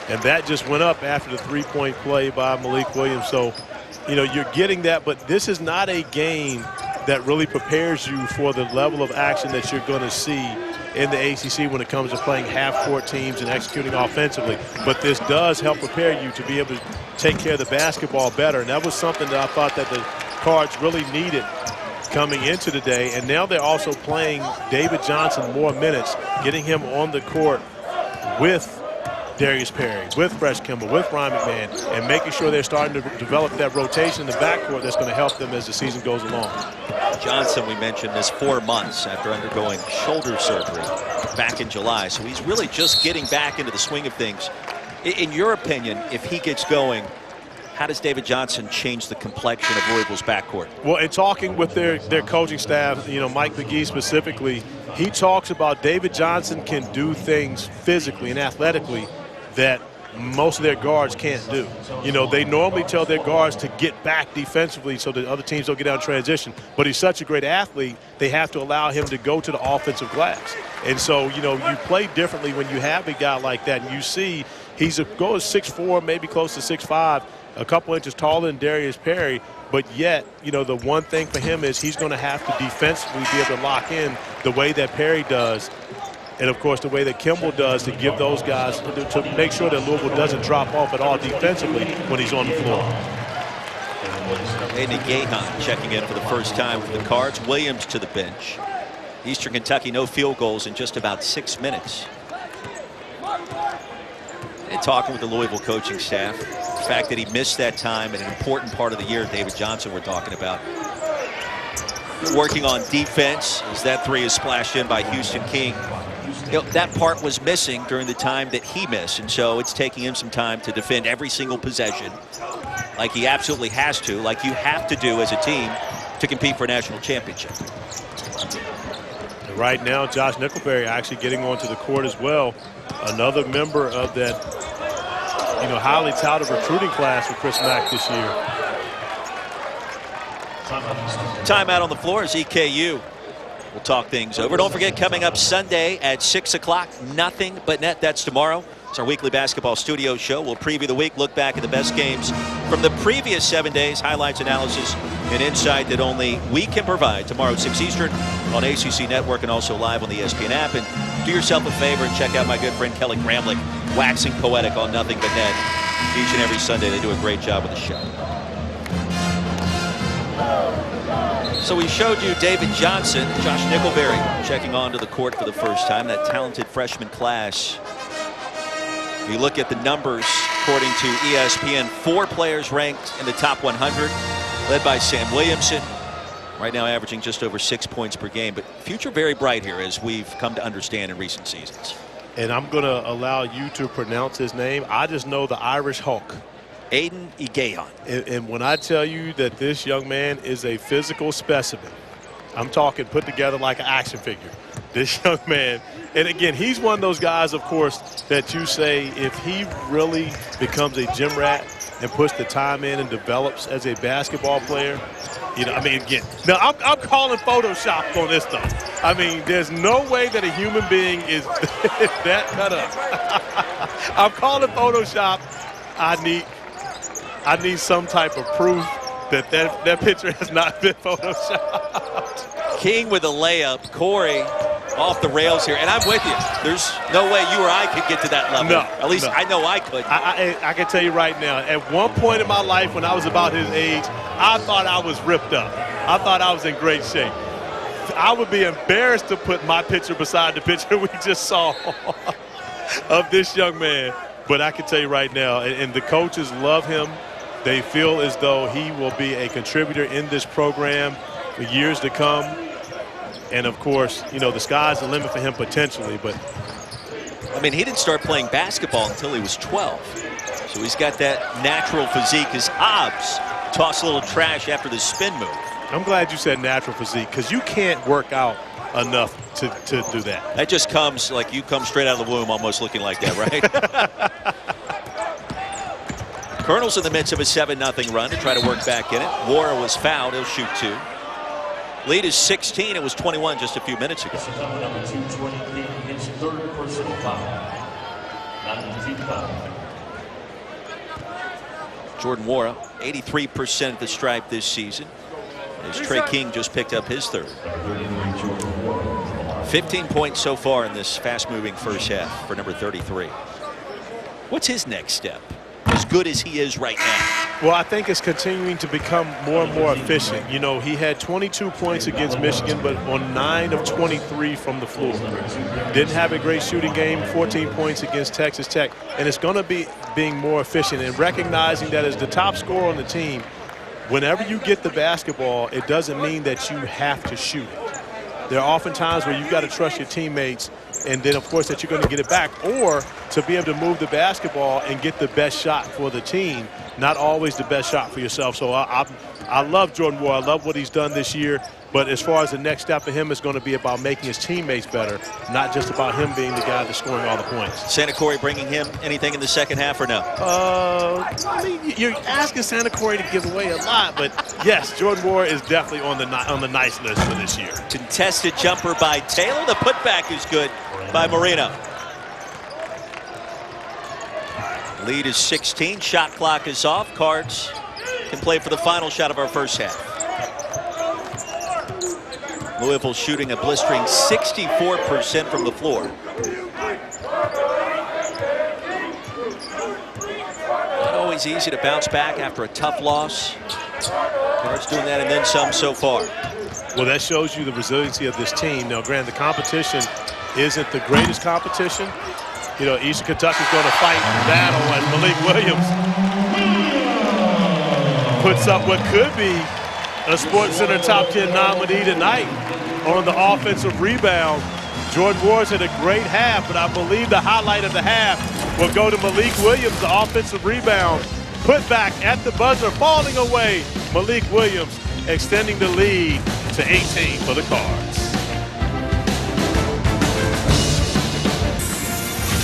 And that just went up after the three-point play by Malik Williams. So, you're getting that, but this is not a game that really prepares you for the level of action that you're going to see in the ACC when it comes to playing half-court teams and executing offensively. But this does help prepare you to be able to take care of the basketball better. And that was something that I thought that the Cards really needed coming into the day. And now they're also playing David Johnson more minutes, getting him on the court with Darius Perry, with Fresh Kimball, with Ryan McMahon, and making sure they're starting to develop that rotation in the backcourt that's going to help them as the season goes along. Johnson, we mentioned, is 4 months after undergoing shoulder surgery back in July. So he's really just getting back into the swing of things. In your opinion, if he gets going, how does David Johnson change the complexion of Louisville's backcourt? Well, in talking with their coaching staff, Mike McGee specifically, he talks about David Johnson can do things physically and athletically that most of their guards can't do. They normally tell their guards to get back defensively so that other teams don't get out in transition. But he's such a great athlete, they have to allow him to go to the offensive glass. And so, you play differently when you have a guy like that. And you see he's goes 6'4", maybe close to 6'5", a couple inches taller than Darius Perry. But yet, the one thing for him is he's going to have to defensively be able to lock in the way that Perry does. And, of course, the way that Kimball does to give those guys to make sure that Louisville doesn't drop off at all defensively when he's on the floor. Andy Gahan checking in for the first time for the Cards. Williams to the bench. Eastern Kentucky, no field goals in just about 6 minutes. And talking with the Louisville coaching staff, the fact that he missed that time at an important part of the year, David Johnson we're talking about. Working on defense as that three is splashed in by Houston King. That part was missing during the time that he missed, and so it's taking him some time to defend every single possession like he absolutely has to, like you have to do as a team to compete for a national championship. Right now, Josh Nickelberry actually getting onto the court as well. Another member of that, highly touted recruiting class for Chris Mack this year. Timeout on the floor as EKU will talk things over. Don't forget, coming up Sunday at 6 o'clock, Nothing But Net. That's tomorrow. It's our weekly basketball studio show. We'll preview the week, look back at the best games from the previous 7 days, highlights, analysis, and insight that only we can provide. Tomorrow, 6 Eastern on ACC Network and also live on the ESPN app. And do yourself a favor and check out my good friend Kelly Gramlich, waxing poetic on Nothing But Net. Each and every Sunday, they do a great job with the show. So we showed you David Johnson, Josh Nickelberry checking onto the court for the first time, that talented freshman class. You look at the numbers, according to ESPN, 4 players ranked in the top 100, led by Sam Williamson, right now averaging just over 6 points per game. But future very bright here, as we've come to understand in recent seasons. And I'm going to allow you to pronounce his name. I just know the Irish Hulk. Aiden Igayon. And when I tell you that this young man is a physical specimen, I'm talking put together like an action figure. This young man, and again, he's one of those guys, of course, that you say if he really becomes a gym rat and puts the time in and develops as a basketball player, again, now I'm calling Photoshop on this stuff. I mean, there's no way that a human being is that cut up. I'm calling Photoshop. I need some type of proof that picture has not been photoshopped. King with a layup. Corey off the rails here. And I'm with you. There's no way you or I could get to that level. No, at least I know I could. I can tell you right now, at one point in my life when I was about his age, I thought I was ripped up. I thought I was in great shape. I would be embarrassed to put my picture beside the picture we just saw of this young man. But I can tell you right now, and the coaches love him. They feel as though he will be a contributor in this program for years to come. And, of course, the sky's the limit for him potentially. But I mean, he didn't start playing basketball until he was 12. So he's got that natural physique. His Hobbs tossed a little trash after the spin move. I'm glad you said natural physique, because you can't work out enough to do that. That just comes like you come straight out of the womb almost looking like that, right? Colonel's in the midst of a 7-0 run to try to work back in it. Wara was fouled. He'll shoot 2. Lead is 16. It was 21 just a few minutes ago. Number 228, his 3rd personal foul. Jordan Wara, 83% at the stripe this season, as Trey King just picked up his 3rd. 15 points so far in this fast-moving first half for number 33. What's his next step, as good as he is right now? Well, I think it's continuing to become more and more efficient. He had 22 points against Michigan, but on 9 of 23 from the floor. Didn't have a great shooting game, 14 points against Texas Tech. And it's going to be being more efficient and recognizing that as the top scorer on the team, whenever you get the basketball, it doesn't mean that you have to shoot it. There are often times where you've got to trust your teammates, and then, of course, that you're going to get it back, or to be able to move the basketball and get the best shot for the team, not always the best shot for yourself. So I love Jordan Wara. I love what he's done this year. But as far as the next step for him, it's going to be about making his teammates better, not just about him being the guy that's scoring all the points. Santa Corey bringing him anything in the second half or no? I mean, you're asking Santa Corey to give away a lot, but yes, Jordan Wara is definitely on the nice list for this year. Contested jumper by Taylor. The putback is good by Marino. Lead is 16. Shot clock is off. Cards can play for the final shot of our first half. Louisville shooting a blistering 64% from the floor. Not always easy to bounce back after a tough loss. Cards doing that and then some so far. Well, that shows you the resiliency of this team. Now, granted, the competition isn't the greatest competition. Eastern Kentucky's going to fight and battle, and Malik Williams puts up what could be a SportsCenter Top 10 nominee tonight on the offensive rebound. Jordan Wara's had a great half, but I believe the highlight of the half will go to Malik Williams, the offensive rebound. Put back at the buzzer, falling away. Malik Williams extending the lead to 18 for the Cards.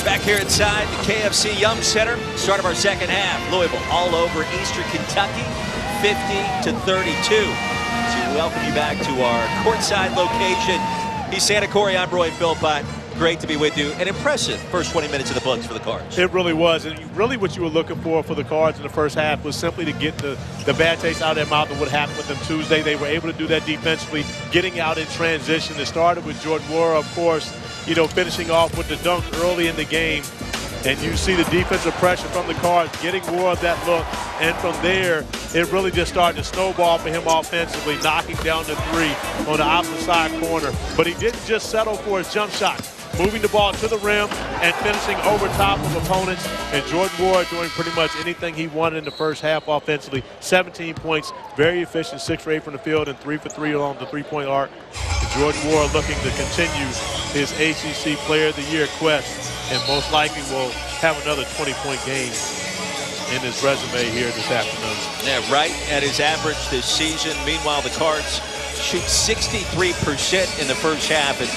Back here inside the KFC Yum Center, start of our second half. Louisville all over Eastern Kentucky, 50-32. So we welcome you back to our courtside location. He's Santa Corey, I'm Roy Philpott. Great to be with you. An impressive first 20 minutes of the books for the Cards. It really was. And really what you were looking for the Cards in the first half was simply to get the bad taste out of their mouth of what happened with them Tuesday. They were able to do that defensively, getting out in transition. It started with Jordan Wara, of course, finishing off with the dunk early in the game. And you see the defensive pressure from the Cards getting Wara that look. And from there, it really just started to snowball for him offensively, knocking down the three on the opposite side corner. But he didn't just settle for his jump shot. Moving the ball to the rim and finishing over top of opponents. And Jordan Wara doing pretty much anything he wanted in the first half offensively. 17 points, very efficient, 6 for 8 from the field and 3 for 3 along the three-point arc. And Jordan Wara looking to continue his ACC Player of the Year quest and most likely will have another 20-point game in his resume here this afternoon. Yeah, right at his average this season. Meanwhile, the Cards shoot 63% in the first half. And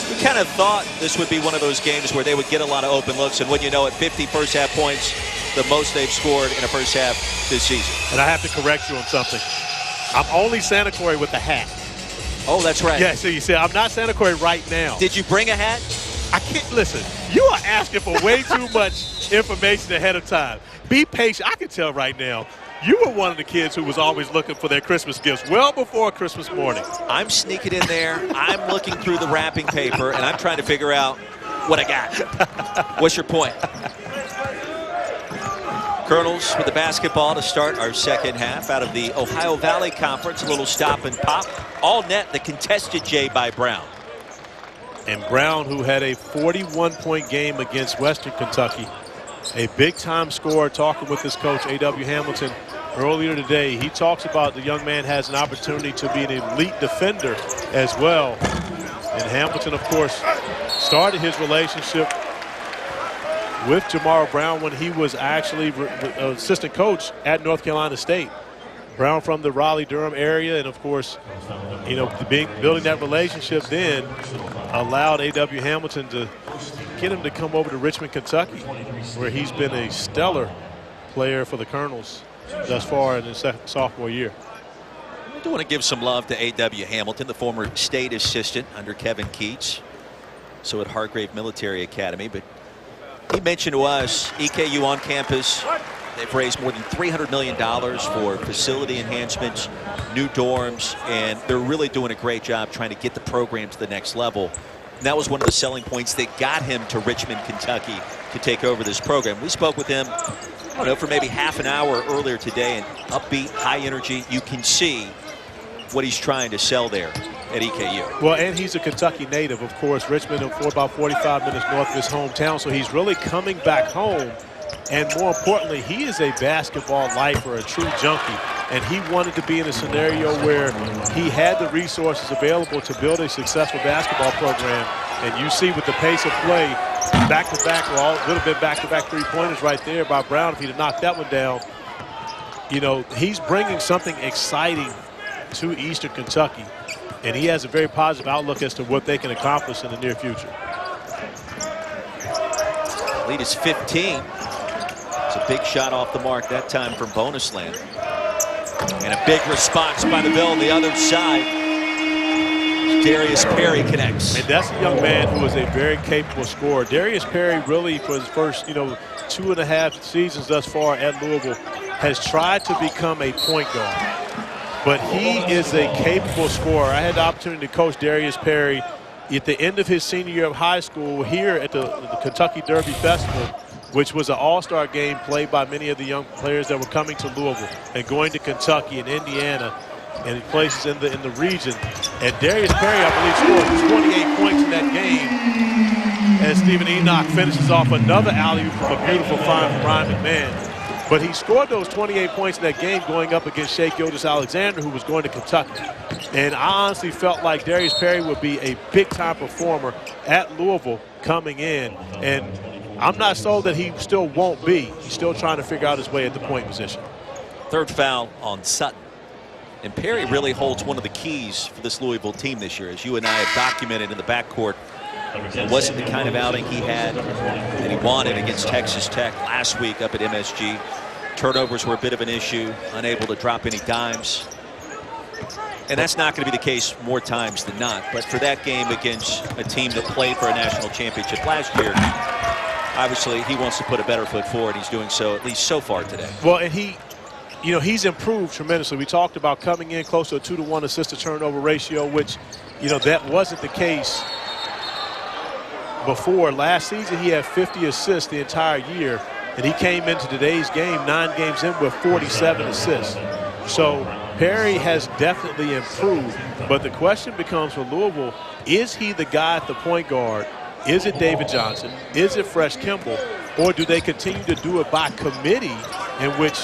we kind of thought this would be one of those games where they would get a lot of open looks, and when you know it, 50 first half points, the most they've scored in a first half this season. And I have to correct you on something. I'm only Santa Corey with the hat. Oh, that's right. Yeah, so you see, I'm not Santa Corey right now. Did you bring a hat? I can't, listen, you are asking for way too much information ahead of time. Be patient. I can tell right now. You were one of the kids who was always looking for their Christmas gifts well before Christmas morning. I'm sneaking in there. I'm looking through the wrapping paper, and I'm trying to figure out what I got. What's your point? Colonels with the basketball to start our second half out of the Ohio Valley Conference. A little stop and pop. All net, the contested J by Brown. And Brown, who had a 41-point game against Western Kentucky. A big-time scorer, talking with his coach, A.W. Hamilton, earlier today. He talks about the young man has an opportunity to be an elite defender as well. And Hamilton, of course, started his relationship with Jamar Brown when he was actually assistant coach at North Carolina State. Brown from the Raleigh-Durham area, and of course, building that relationship then allowed A.W. Hamilton to get him to come over to Richmond, Kentucky, where he's been a stellar player for the Colonels thus far in his sophomore year. I do want to give some love to A.W. Hamilton, the former state assistant under Kevin Keats, so at Hargrave Military Academy. But he mentioned to us, EKU on campus, they've raised more than $300 million for facility enhancements, new dorms, and they're really doing a great job trying to get the program to the next level. And that was one of the selling points that got him to Richmond, Kentucky to take over this program. We spoke with him, I don't know, for maybe half an hour earlier today, and upbeat, high energy. You can see what he's trying to sell there at EKU. Well, and he's a Kentucky native, of course. Richmond, about 45 minutes north of his hometown, so he's really coming back home. And more importantly, he is a basketball lifer, a true junkie. And he wanted to be in a scenario where he had the resources available to build a successful basketball program. And you see with the pace of play, back-to-back, well, a little bit back-to-back three-pointers right there by Brown. If he'd have knocked that one down, he's bringing something exciting to Eastern Kentucky. And he has a very positive outlook as to what they can accomplish in the near future. Lead is 15. It's a big shot off the mark that time from bonus land. And a big response by the Bill on the other side. Darius Perry connects. And that's a young man who is a very capable scorer. Darius Perry really, for his first, 2.5 seasons thus far at Louisville, has tried to become a point guard. But he is a capable scorer. I had the opportunity to coach Darius Perry at the end of his senior year of high school here at the Kentucky Derby Festival, which was an all-star game played by many of the young players that were coming to Louisville and going to Kentucky and Indiana and places in the region. And Darius Perry, I believe, scored 28 points in that game as Stephen Enoch finishes off another alley-oop from a beautiful find from Ryan McMahon. But he scored those 28 points in that game going up against Shea Gilgeous-Alexander, who was going to Kentucky. And I honestly felt like Darius Perry would be a big-time performer at Louisville coming in. And I'm not sold that he still won't be. He's still trying to figure out his way at the point position. Third foul on Sutton. And Perry really holds one of the keys for this Louisville team this year, as you and I have documented in the backcourt It wasn't the kind of outing he had that he wanted against Texas Tech last week up at MSG. Turnovers were a bit of an issue, unable to drop any dimes. And that's not going to be the case more times than not. But for that game against a team that played for a national championship last year, obviously he wants to put a better foot forward. He's doing so, at least so far today. Well, and he's improved tremendously. We talked about coming in close to a 2-to-1 assist-to-turnover ratio, which, that wasn't the case before. Last season, he had 50 assists the entire year, and he came into today's game, 9 games in, with 47 assists. So Perry has definitely improved, but the question becomes for Louisville, is he the guy at the point guard? Is it David Johnson? Is it Fresh Kimball? Or do they continue to do it by committee, in which,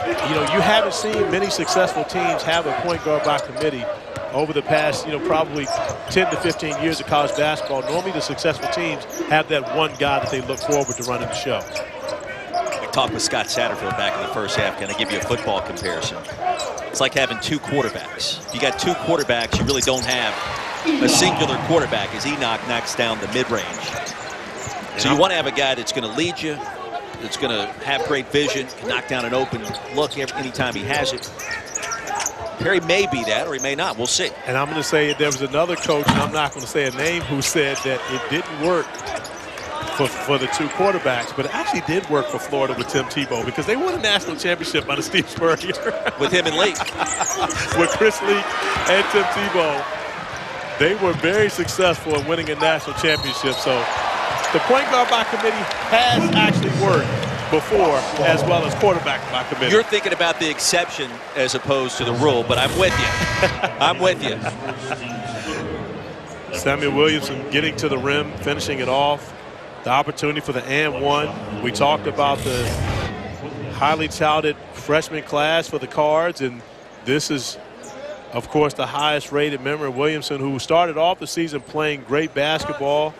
you haven't seen many successful teams have a point guard by committee over the past, probably 10 to 15 years of college basketball. Normally the successful teams have that one guy that they look forward to running the show. I talked with Scott Satterfield back in the first half. Can I give you a football comparison? It's like having 2 quarterbacks. If you got 2 quarterbacks, you really don't have a singular quarterback, as Enoch knocks down the mid-range. So you want to have a guy that's going to lead you, that's going to have great vision, can knock down an open look anytime he has it. Perry may be that, or he may not. We'll see. And I'm going to say there was another coach, and I'm not going to say a name, who said that it didn't work for the 2 quarterbacks, but it actually did work for Florida with Tim Tebow, because they won a national championship under Steve Spurrier. With him and Leak. With Chris Leak and Tim Tebow. They were very successful in winning a national championship. So the point guard by committee has actually worked before, as well as quarterback by committee. You're thinking about the exception as opposed to the rule, but I'm with you. I'm with you. Samuel Williamson getting to the rim, finishing it off. The opportunity for the and one. We talked about the highly touted freshman class for the Cards, and this is, of course, the highest rated member, Williamson, who started off the season playing great basketball.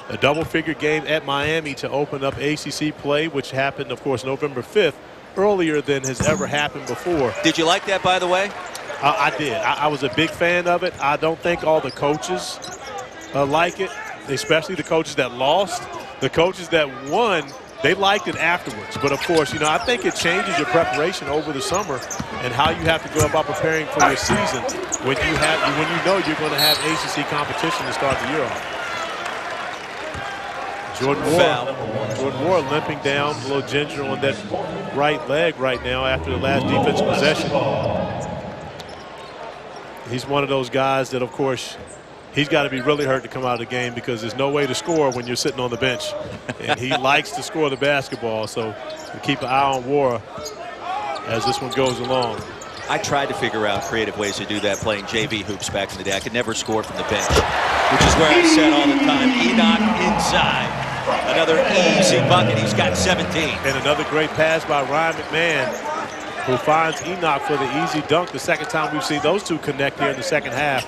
A double-figure game at Miami to open up ACC play, which happened, of course, November 5th, earlier than has ever happened before. Did you like that, by the way? I did. I was a big fan of it. I don't think all the coaches like it, especially the coaches that lost. The coaches that won, they liked it afterwards. But, of course, I think it changes your preparation over the summer and how you have to go about preparing for your season when you know you're going to have ACC competition to start the year off. Jordan Moore limping down, a little ginger on that right leg right now after the last defensive possession. He's one of those guys that, of course, he's got to be really hurt to come out of the game, because there's no way to score when you're sitting on the bench. And he likes to score the basketball, so keep an eye on Wara as this one goes along. I tried to figure out creative ways to do that playing JV hoops back in the day. I could never score from the bench, which is where I said all the time, Enoch inside. Another easy bucket. He's got 17. And another great pass by Ryan McMahon, who finds Enoch for the easy dunk. The second time we've seen those two connect here in the second half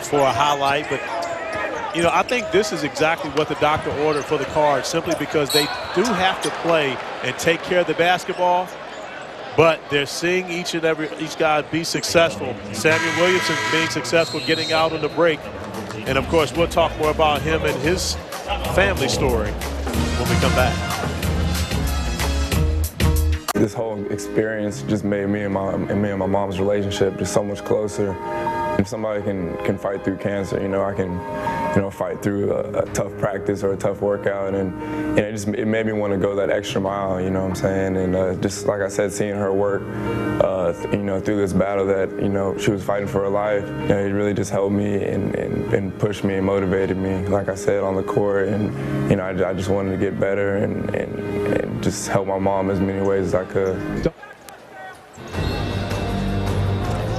for a highlight. But, I think this is exactly what the doctor ordered for the Cards, simply because they do have to play and take care of the basketball. But they're seeing each guy be successful. Samuel Williamson being successful, getting out on the break. And, of course, we'll talk more about him and his family story when we come back. This whole experience just made me and my mom's relationship just so much closer. If somebody can fight through cancer, I can, fight through a tough practice or a tough workout, and it made me want to go that extra mile. You know what I'm saying? And just like I said, seeing her work, through this battle that she was fighting for her life, it really just helped me and pushed me and motivated me. Like I said, on the court, and I just wanted to get better and just help my mom as many ways as I could.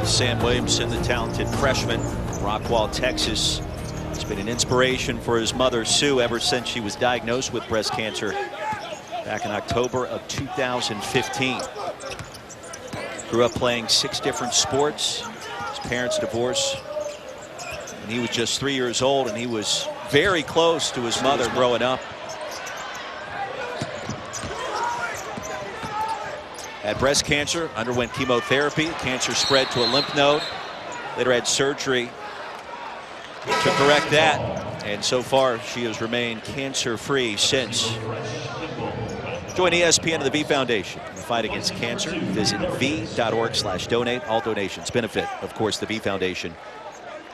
Sam Williamson, the talented freshman from Rockwall, Texas, has been an inspiration for his mother, Sue, ever since she was diagnosed with breast cancer back in October of 2015. Grew up playing 6 different sports. His parents divorced when he was just 3 years old, and he was very close to his mother growing up. Had breast cancer, underwent chemotherapy. Cancer spread to a lymph node. Later had surgery to correct that. And so far, she has remained cancer-free since. Join ESPN and the V Foundation in the fight against cancer. Visit v.org/donate. All donations benefit, of course, the V Foundation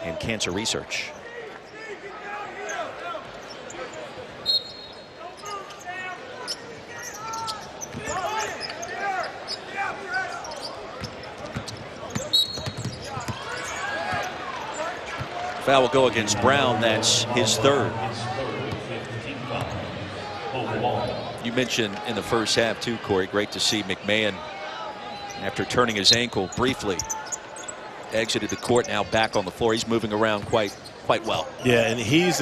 and cancer research. Foul will go against Brown. That's his third. You mentioned in the first half too, Corey, great to see McMahon, after turning his ankle briefly, exited the court, now back on the floor. He's moving around quite well. Yeah, and he's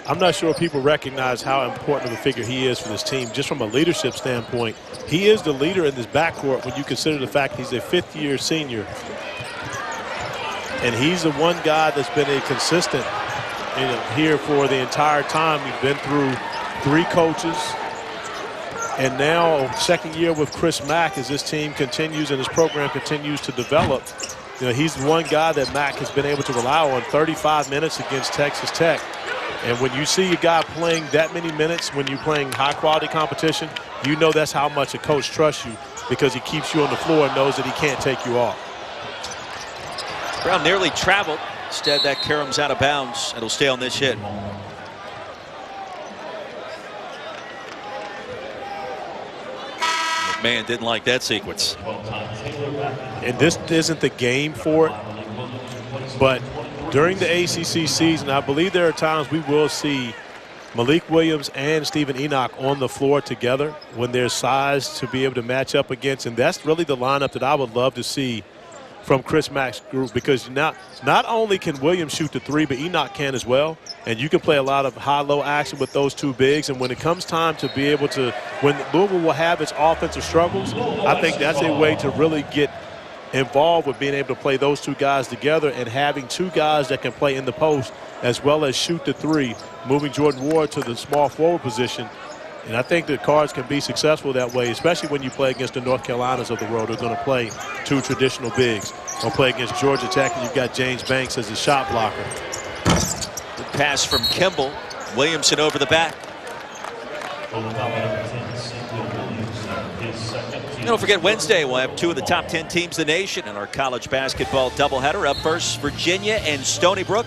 I'm not sure people recognize how important of a figure he is for this team. Just from a leadership standpoint, he is the leader in this backcourt when you consider the fact he's a fifth-year senior. And he's the one guy that's been a consistent here for the entire time. He's been through 3 coaches. And now second year with Chris Mack as this team continues and his program continues to develop. He's the one guy that Mack has been able to rely on. 35 minutes against Texas Tech. And when you see a guy playing that many minutes when you're playing high-quality competition, you know that's how much a coach trusts you, because he keeps you on the floor and knows that he can't take you off. Brown nearly traveled. Instead, that caroms out of bounds. It'll stay on this hit. McMahon didn't like that sequence. And this isn't the game for it, but during the ACC season, I believe there are times we will see Malik Williams and Stephen Enoch on the floor together when there's size to be able to match up against. And that's really the lineup that I would love to see from Chris Mack's group, because not only can Williams shoot the 3, but Enoch can as well. And you can play a lot of high-low action with those 2 bigs. And when it comes time to be able to, when Louisville will have its offensive struggles, I think that's a way to really get involved with being able to play those 2 guys together and having 2 guys that can play in the post as well as shoot the 3, moving Jordan Ward to the small forward position. And I think the Cards can be successful that way, especially when you play against the North Carolinas of the world who are going to play 2 traditional bigs. They'll play against Georgia Tech, and you've got James Banks as a shot blocker. Good pass from Kimball. Williamson over the back. Don't forget, Wednesday we'll have 2 of the top 10 teams in the nation in our college basketball doubleheader. Up first, Virginia and Stony Brook.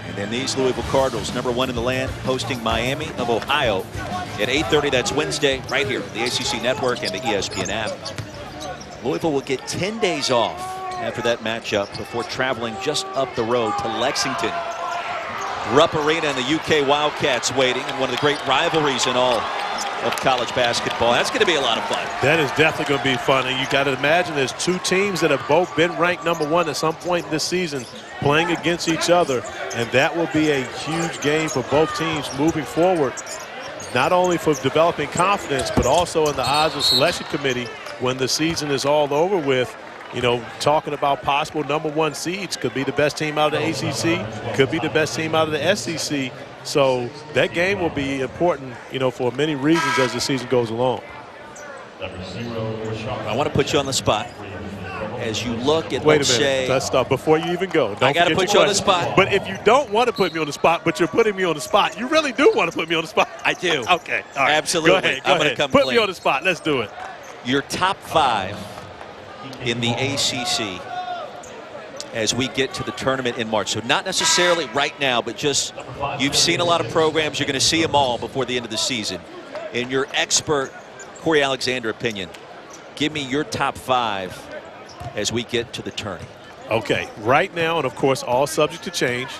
And then these Louisville Cardinals, #1 in the land, hosting Miami of Ohio at 8:30. That's Wednesday right here, the ACC Network and the ESPN app. Louisville will get 10 days off after that matchup before traveling just up the road to Lexington. Rupp Arena and the UK Wildcats waiting, and one of the great rivalries in all of college basketball. That's going to be a lot of fun. That is definitely going to be fun. And you got to imagine there's 2 teams that have both been ranked #1 at some point this season playing against each other. And that will be a huge game for both teams moving forward, not only for developing confidence, but also in the eyes of the selection committee when the season is all over with. Talking about possible #1 seeds. Could be the best team out of the ACC, could be the best team out of the SEC. So that game will be important, for many reasons as the season goes along. I want to put you on the spot. As you look at, Wait a minute, let's stop before you even go. I got to put you on the spot. But if you don't want to put me on the spot, but you're putting me on the spot, you really do want to put me on the spot. I do. Okay, all right. Absolutely. Go ahead. I'm going to come put clean. me on the spot. Let's do it. Your top 5 in the ACC as we get to the tournament in March. So not necessarily right now, but just you've seen a lot of programs. You're going to see them all before the end of the season. In your expert Corey Alexander opinion, give me your top 5 as we get to the tourney. Okay, right now, and of course, all subject to change.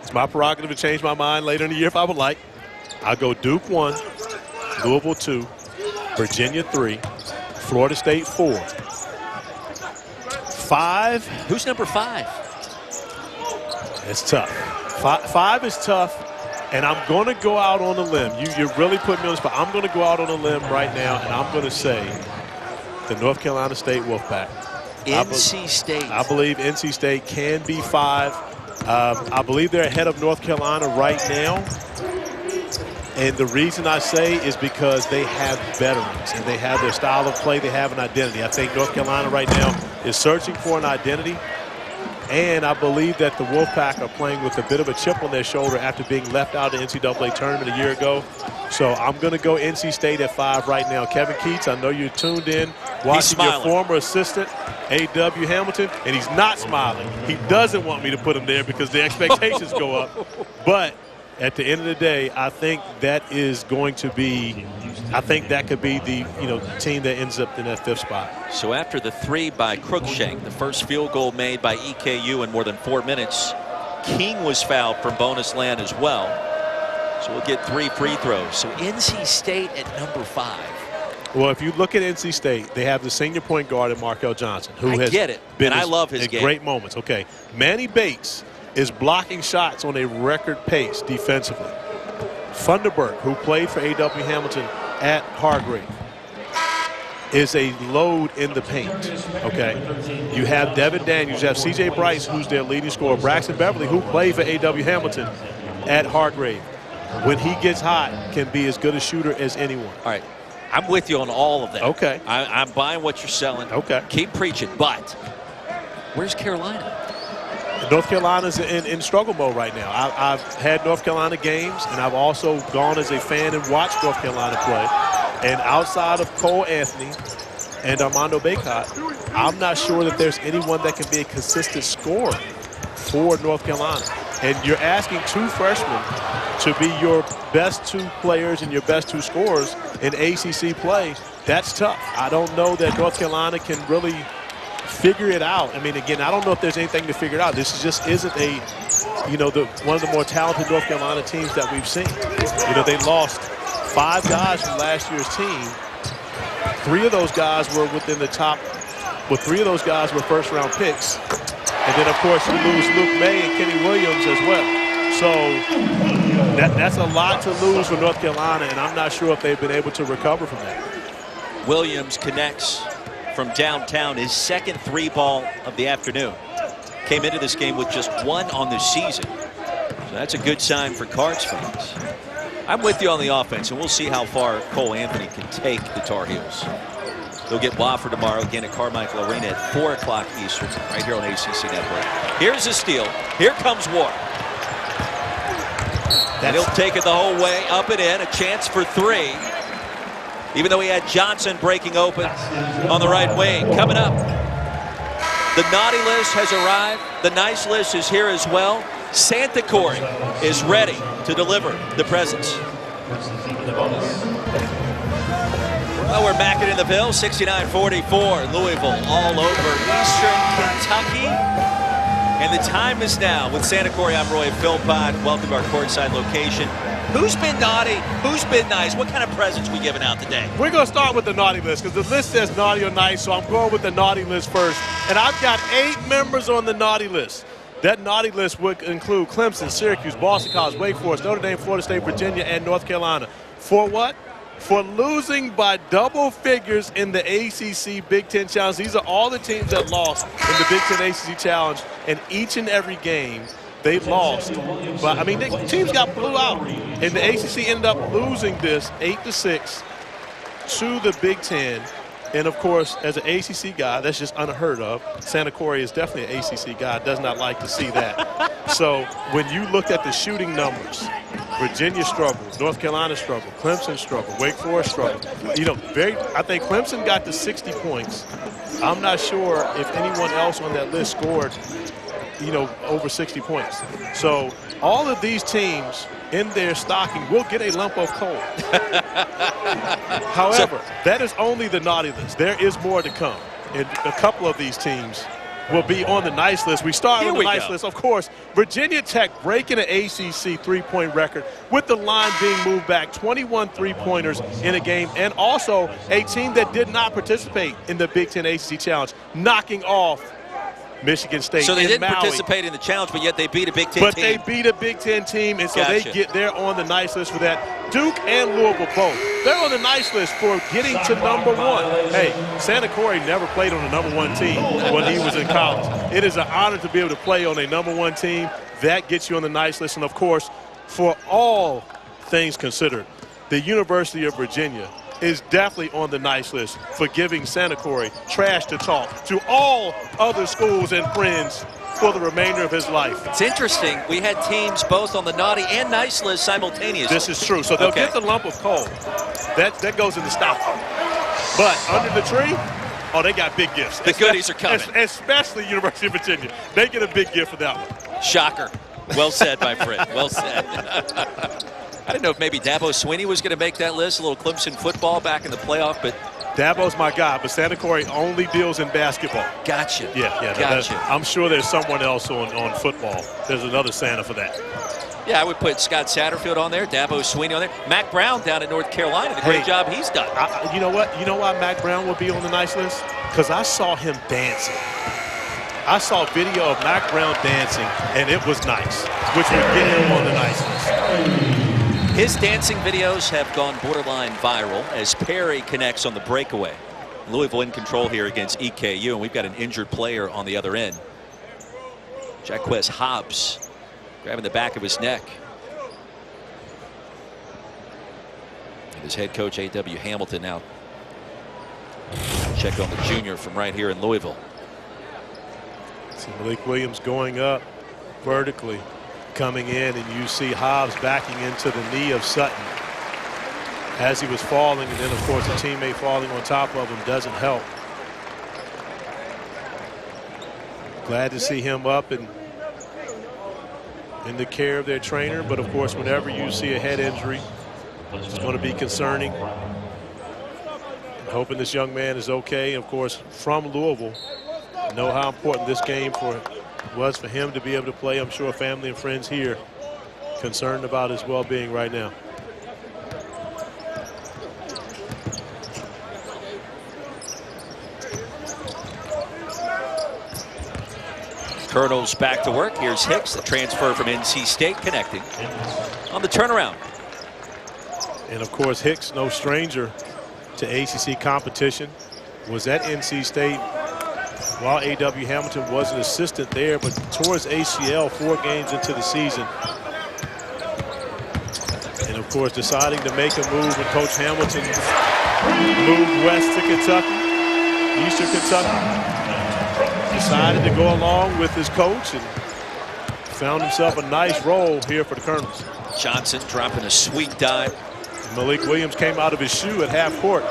It's my prerogative to change my mind later in the year if I would like. I'll go Duke 1, Louisville 2, Virginia 3, Florida State 4. 5. Who's number 5? It's tough. 5 is tough, and I'm going to go out on a limb. You really put me on the spot. I'm going to go out on a limb right now, and I'm going to say the North Carolina State Wolfpack. NC State. I believe NC State can be 5. I believe they're ahead of North Carolina right now. And the reason I say is because they have veterans and they have their style of play. They have an identity. I think North Carolina right now is searching for an identity. And I believe that the Wolfpack are playing with a bit of a chip on their shoulder after being left out of the NCAA tournament a year ago. So I'm going to go NC State at 5 right now. Kevin Keats, I know you're tuned in, watching your former assistant, A.W. Hamilton, and he's not smiling. He doesn't want me to put him there because the expectations go up. But at the end of the day, I think that is going to be – I think that could be the team that ends up in that 5th spot. So after the 3 by Cruikshank, the first field goal made by EKU in more than 4 minutes, King was fouled from bonus land as well. So we'll get 3 free throws. So NC State at number 5. Well, if you look at NC State, they have the senior point guard in Markel Johnson, who has been I love his game. Great moments. Okay, Manny Bates is blocking shots on a record pace defensively. Funderburk, who played for A.W. Hamilton at Hargrave, is a load in the paint, okay? You have Devin Daniels, you have C.J. Bryce, who's their leading scorer, Braxton Beverly, who played for A.W. Hamilton at Hargrave. When he gets hot, can be as good a shooter as anyone. All right. I'm with you on all of that. Okay. I'm buying what you're selling. Okay. Keep preaching. But where's Carolina? North Carolina's in struggle mode right now. I've had North Carolina games, and I've also gone as a fan and watched North Carolina play. And outside of Cole Anthony and Armando Bacot, I'm not sure that there's anyone that can be a consistent scorer for North Carolina. And you're asking 2 freshmen to be your best 2 players and your best 2 scorers in ACC play. That's tough. I don't know that North Carolina can really figure it out. I mean, again, I don't know if there's anything to figure it out. This just isn't one of the more talented North Carolina teams that we've seen. They lost 5 guys from last year's team. 3 of those guys were within the top. Well, 3 of those guys were first-round picks. And then, of course, you lose Luke May and Kenny Williams as well. So that's a lot to lose for North Carolina, and I'm not sure if they've been able to recover from that. Williams connects from downtown, his second 3-ball of the afternoon. Came into this game with just 1 on the season. So that's a good sign for Cards fans. I'm with you on the offense, and we'll see how far Cole Anthony can take the Tar Heels. They'll get Wofford tomorrow again at Carmichael Arena at 4 o'clock Eastern, right here on ACC Network. Here's a steal. Here comes Ward. And he'll take it the whole way up and in. A chance for 3. Even though he had Johnson breaking open on the right wing. Coming up, the naughty list has arrived. The nice list is here as well. Santa Corey is ready to deliver the presents. Well, we're back in the Ville, 69-44, Louisville all over Eastern Kentucky. And the time is now. With Santa Corey, I'm Roy Philpott. Welcome to our courtside location. Who's been naughty? Who's been nice? What kind of presents we giving out today? We're going to start with the naughty list because the list says naughty or nice, so I'm going with the naughty list first. And I've got 8 members on the naughty list. That naughty list would include Clemson, Syracuse, Boston College, Wake Forest, Notre Dame, Florida State, Virginia, and North Carolina. For what? For losing by double figures in the ACC Big Ten Challenge. These are all the teams that lost in the Big Ten ACC Challenge, and each and every game they lost. But, I mean, the teams got blew out, and the ACC ended up losing this 8-6 to the Big Ten. And, of course, as an ACC guy, that's just unheard of. Santa Corey is definitely an ACC guy, does not like to see that. So when you look at the shooting numbers, Virginia struggled, North Carolina struggled, Clemson struggled, Wake Forest struggled. I think Clemson got to 60 points. I'm not sure if anyone else on that list scored, over 60 points. So all of these teams in their stocking will get a lump of coal. However, that is only the naughty list. There is more to come. And a couple of these teams will be on the nice list. We start on the nice list. Of course, Virginia Tech breaking an ACC three-point record with the line being moved back, 21 three-pointers in a game, and also a team that did not participate in the Big Ten ACC Challenge, knocking off Michigan State. So they didn't Maui. participate in the challenge, but yet they beat a Big Ten team. But they beat a Big Ten team, and so they're on the nice list for that. Duke and Louisville both. They're on the nice list for getting to number 1. Hey, Santa Corey never played on a number 1 team when he was in college. It is an honor to be able to play on a number 1 team. That gets you on the nice list. And, of course, for all things considered, the University of Virginia is definitely on the nice list for giving Santa Cora trash to talk to all other schools and friends for the remainder of his life. It's interesting. We had teams both on the naughty and nice list simultaneously. This is true. So they'll get the lump of coal. That goes in the stocking. But under the tree, oh, they got big gifts. The goodies are coming. Especially University of Virginia. They get a big gift for that one. Shocker. Well said, my friend. Well said. I didn't know if maybe Dabo Swinney was going to make that list, a little Clemson football back in the playoff, but Dabo's my guy, but Santa Cora only deals in basketball. Gotcha. Yeah. Gotcha. I'm sure there's someone else on football. There's another Santa for that. Yeah, I would put Scott Satterfield on there, Dabo Swinney on there, Mac Brown down in North Carolina, the great job he's done. You know what? You know why Mac Brown will be on the nice list? Because I saw him dancing. I saw video of Mac Brown dancing, and it was nice, which would get him on the nice list. His dancing videos have gone borderline viral as Perry connects on the breakaway. Louisville in control here against EKU, and we've got an injured player on the other end. Jaquez Hobbs grabbing the back of his neck. And his head coach, A.W. Hamilton, now check on the junior from right here in Louisville. See Malik Williams going up vertically, coming in, and you see Hobbs backing into the knee of Sutton as he was falling, and then of course a teammate falling on top of him doesn't help. Glad to see him up and in the care of their trainer, but of course whenever you see a head injury, it's going to be concerning. Hoping this young man is okay. Of course, from Louisville, know how important this game was for him to be able to play. I'm sure family and friends here concerned about his well-being right now. Colonels back to work. Here's Hicks, the transfer from NC State, connecting on the turnaround. And of course, Hicks, no stranger to ACC competition, was at NC State while A.W. Hamilton was an assistant there, but towards ACL 4 games into the season. And of course, deciding to make a move when Coach Hamilton moved west to Kentucky, Eastern Kentucky. Decided to go along with his coach and found himself a nice role here for the Colonels. Johnson dropping a sweet dive. Malik Williams came out of his shoe at half court.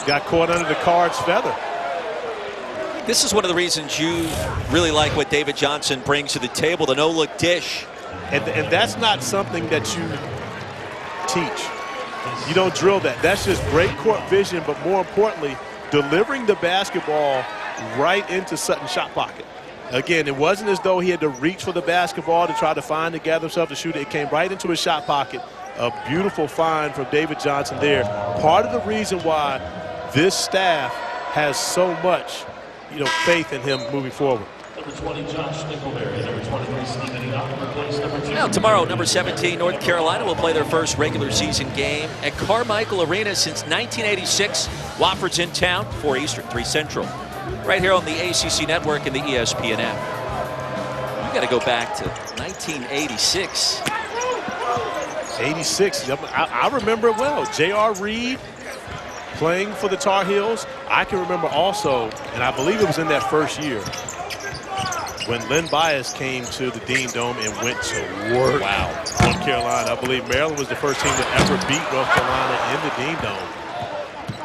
Got caught under the card's feather. This is one of the reasons you really like what David Johnson brings to the table, the no-look dish. And that's not something that you teach. You don't drill that. That's just great court vision, but more importantly, delivering the basketball right into Sutton's shot pocket. Again, it wasn't as though he had to reach for the basketball to try to find and gather himself to shoot it. It came right into his shot pocket. A beautiful find from David Johnson there. Part of the reason why this staff has so much, faith in him moving forward. Number 20, Josh Nickelberry. Number 23, Stephen Enoch. Replace number 2. Now tomorrow, number 17, North Carolina will play their first regular season game at Carmichael Arena since 1986. Wofford's in town, 4 Eastern, 3 Central. Right here on the ACC Network and the ESPN app. You got to go back to 1986. 86. I remember it well. J.R. Reed playing for the Tar Heels. I can remember also, and I believe it was in that first year, when Len Bias came to the Dean Dome and went to work. Wow. North Carolina. I believe Maryland was the first team to ever beat North Carolina in the Dean Dome.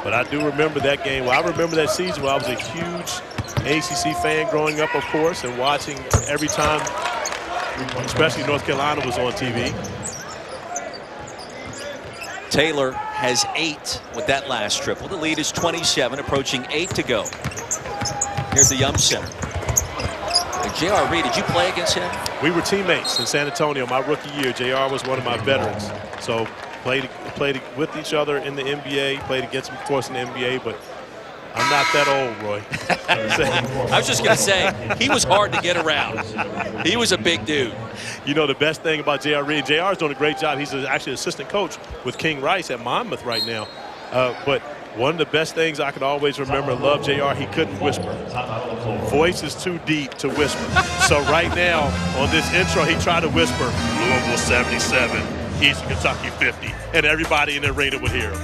But I do remember that game. Well, I remember that season where I was a huge ACC fan growing up, of course, and watching every time, especially North Carolina was on TV. Taylor has 8 with that last triple. The lead is 27, approaching 8 to go. Here's the Yum Center. J.R. Reed, did you play against him? We were teammates in San Antonio my rookie year. J.R. was one of my veterans. So played with each other in the NBA, played against him, of course, in the NBA, but I'm not that old, Roy. I was just going to say, he was hard to get around. He was a big dude. The best thing about J.R. Reed, J.R. is doing a great job. He's actually assistant coach with King Rice at Monmouth right now. But one of the best things I could always remember, love J.R., he couldn't whisper. Voice is too deep to whisper. So right now, on this intro, he tried to whisper, Louisville 77, Eastern Kentucky 50, and everybody in the arena would hear him.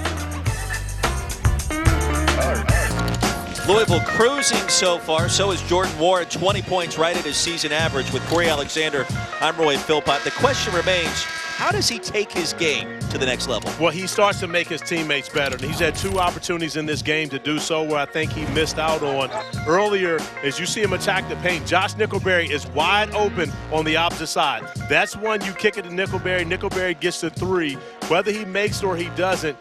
Louisville cruising so far. So is Jordan Ward, 20 points right at his season average with Corey Alexander. I'm Roy Philpott. The question remains, how does he take his game to the next level? Well, he starts to make his teammates better. He's had 2 opportunities in this game to do so where I think he missed out on. Earlier, as you see him attack the paint, Josh Nickelberry is wide open on the opposite side. That's one you kick it to Nickelberry. Nickelberry gets the 3. Whether he makes it or he doesn't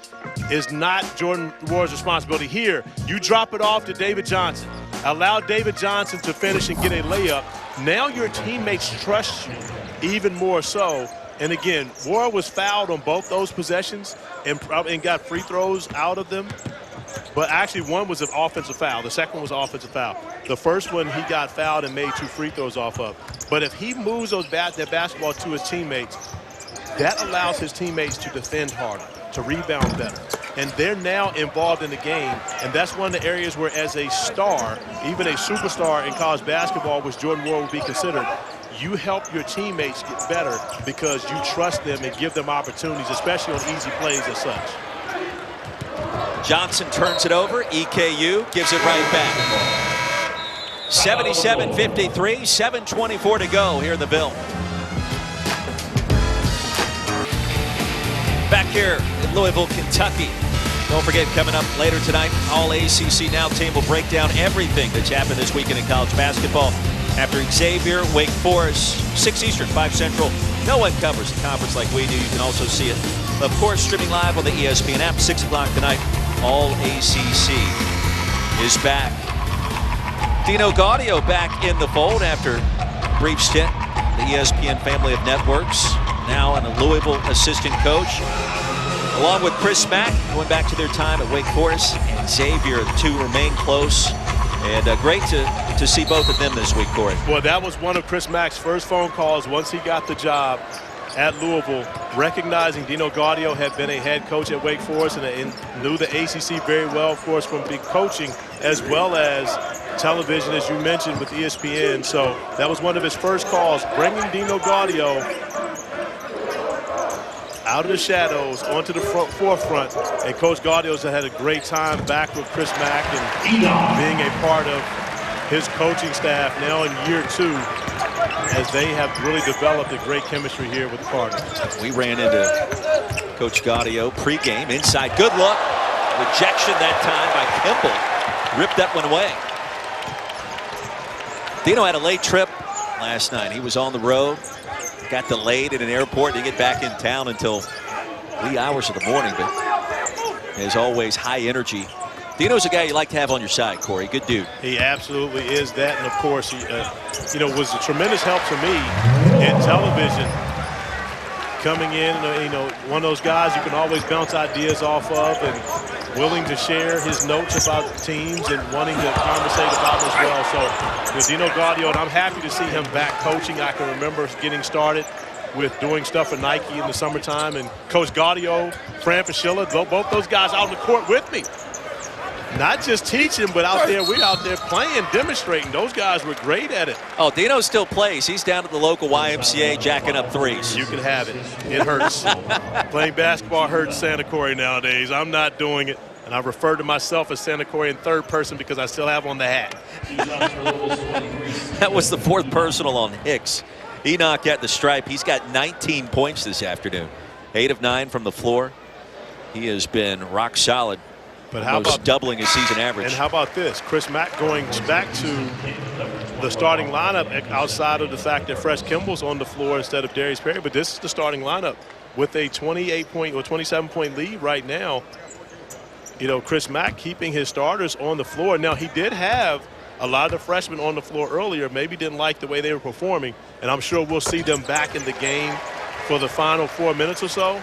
is not Jordan Ward's responsibility. Here, you drop it off to David Johnson. Allow David Johnson to finish and get a layup. Now your teammates trust you even more so. And again, Ward was fouled on both those possessions and got free throws out of them. But actually, one was an offensive foul. The second was an offensive foul. The first one he got fouled and made 2 free throws off of. But if he moves that basketball to his teammates, that allows his teammates to defend harder, to rebound better. And they're now involved in the game. And that's one of the areas where, as a star, even a superstar in college basketball, which Jordan Ward would be considered, you help your teammates get better because you trust them and give them opportunities, especially on easy plays as such. Johnson turns it over. EKU gives it right back. 77-53, 7:24 to go here in the Ville. Back here in Louisville, Kentucky. Don't forget, coming up later tonight, All ACC Now team will break down everything that's happened this weekend in college basketball. After Xavier, Wake Forest, 6 Eastern, 5 Central. No one covers the conference like we do. You can also see it, of course, streaming live on the ESPN app, 6 o'clock tonight. All ACC is back. Dino Gaudio back in the fold after a brief stint. The ESPN family of networks, now a Louisville assistant coach. Along with Chris Mack, going back to their time at Wake Forest, and Xavier, the 2 remain close. And great to see both of them this week, Corey. Well, that was one of Chris Mack's first phone calls once he got the job at Louisville, recognizing Dino Gaudio had been a head coach at Wake Forest and knew the ACC very well, of course, from big coaching as well as television, as you mentioned, with ESPN. So that was one of his first calls, bringing Dino Gaudio out of the shadows onto the forefront. And Coach Gaudio's had a great time back with Chris Mack and being a part of his coaching staff now in year 2 as they have really developed a great chemistry here with the Cardinals. We ran into Coach Gaudio pregame, inside, good look. Rejection that time by Kimball. Ripped that one away. Dino had a late trip last night. He was on the road. Got delayed at an airport, didn't get back in town until wee hours of the morning, but as always, high energy. Dino's a guy you like to have on your side, Corey. Good dude. He absolutely is that, and of course, he was a tremendous help to me in television. Coming in, one of those guys you can always bounce ideas off of, and willing to share his notes about the teams and wanting to conversate about them as well. So with Dino Gaudio, and I'm happy to see him back coaching. I can remember getting started with doing stuff for Nike in the summertime, and Coach Gaudio, Fran Fraschilla, both those guys out on the court with me. Not just teaching, but we're out there playing, demonstrating. Those guys were great at it. Oh, Dino still plays. He's down at the local YMCA jacking up 3s. You can have it. It hurts. Playing basketball hurts Santa Corey nowadays. I'm not doing it. And I refer to myself as Santa Corey in third person because I still have on the hat. That was the 4th personal on Hicks. Enoch at the stripe. He's got 19 points this afternoon. 8 of 9 from the floor. He has been rock solid. But how about doubling his season average? And how about this? Chris Mack going back to the starting lineup outside of the fact that Fresh Kimball's on the floor instead of Darius Perry. But this is the starting lineup with a 28-point or 27-point lead right now. Chris Mack keeping his starters on the floor. Now, he did have a lot of the freshmen on the floor earlier, maybe didn't like the way they were performing. And I'm sure we'll see them back in the game for the final 4 minutes or so.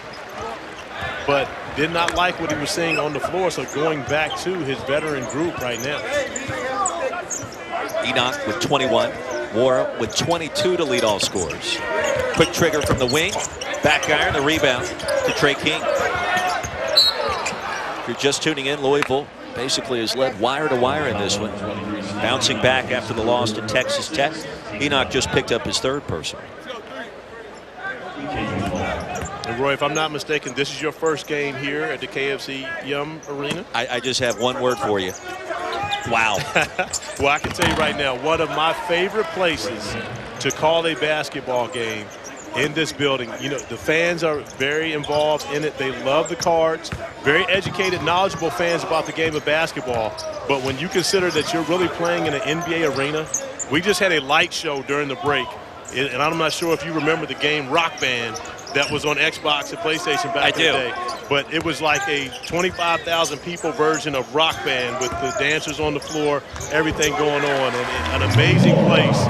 But did not like what he was seeing on the floor, so going back to his veteran group right now. Enoch with 21, Wara with 22 to lead all scorers. Quick trigger from the wing, back iron, the rebound to Trey King. If you're just tuning in, Louisville basically has led wire to wire in this one. Bouncing back after the loss to Texas Tech. Enoch just picked up his 3rd personal. And Roy, if I'm not mistaken, this is your first game here at the KFC Yum Arena? I just have one word for you. Wow. Well, I can tell you right now, one of my favorite places to call a basketball game in this building. You know, the fans are very involved in it. They love the cards. Very educated, knowledgeable fans about the game of basketball. But when you consider that you're really playing in an NBA arena, we just had a light show during the break. And I'm not sure if you remember the game Rock Band that was on Xbox and PlayStation back in the day. But it was like a 25,000 people version of Rock Band with the dancers on the floor, everything going on. And an amazing place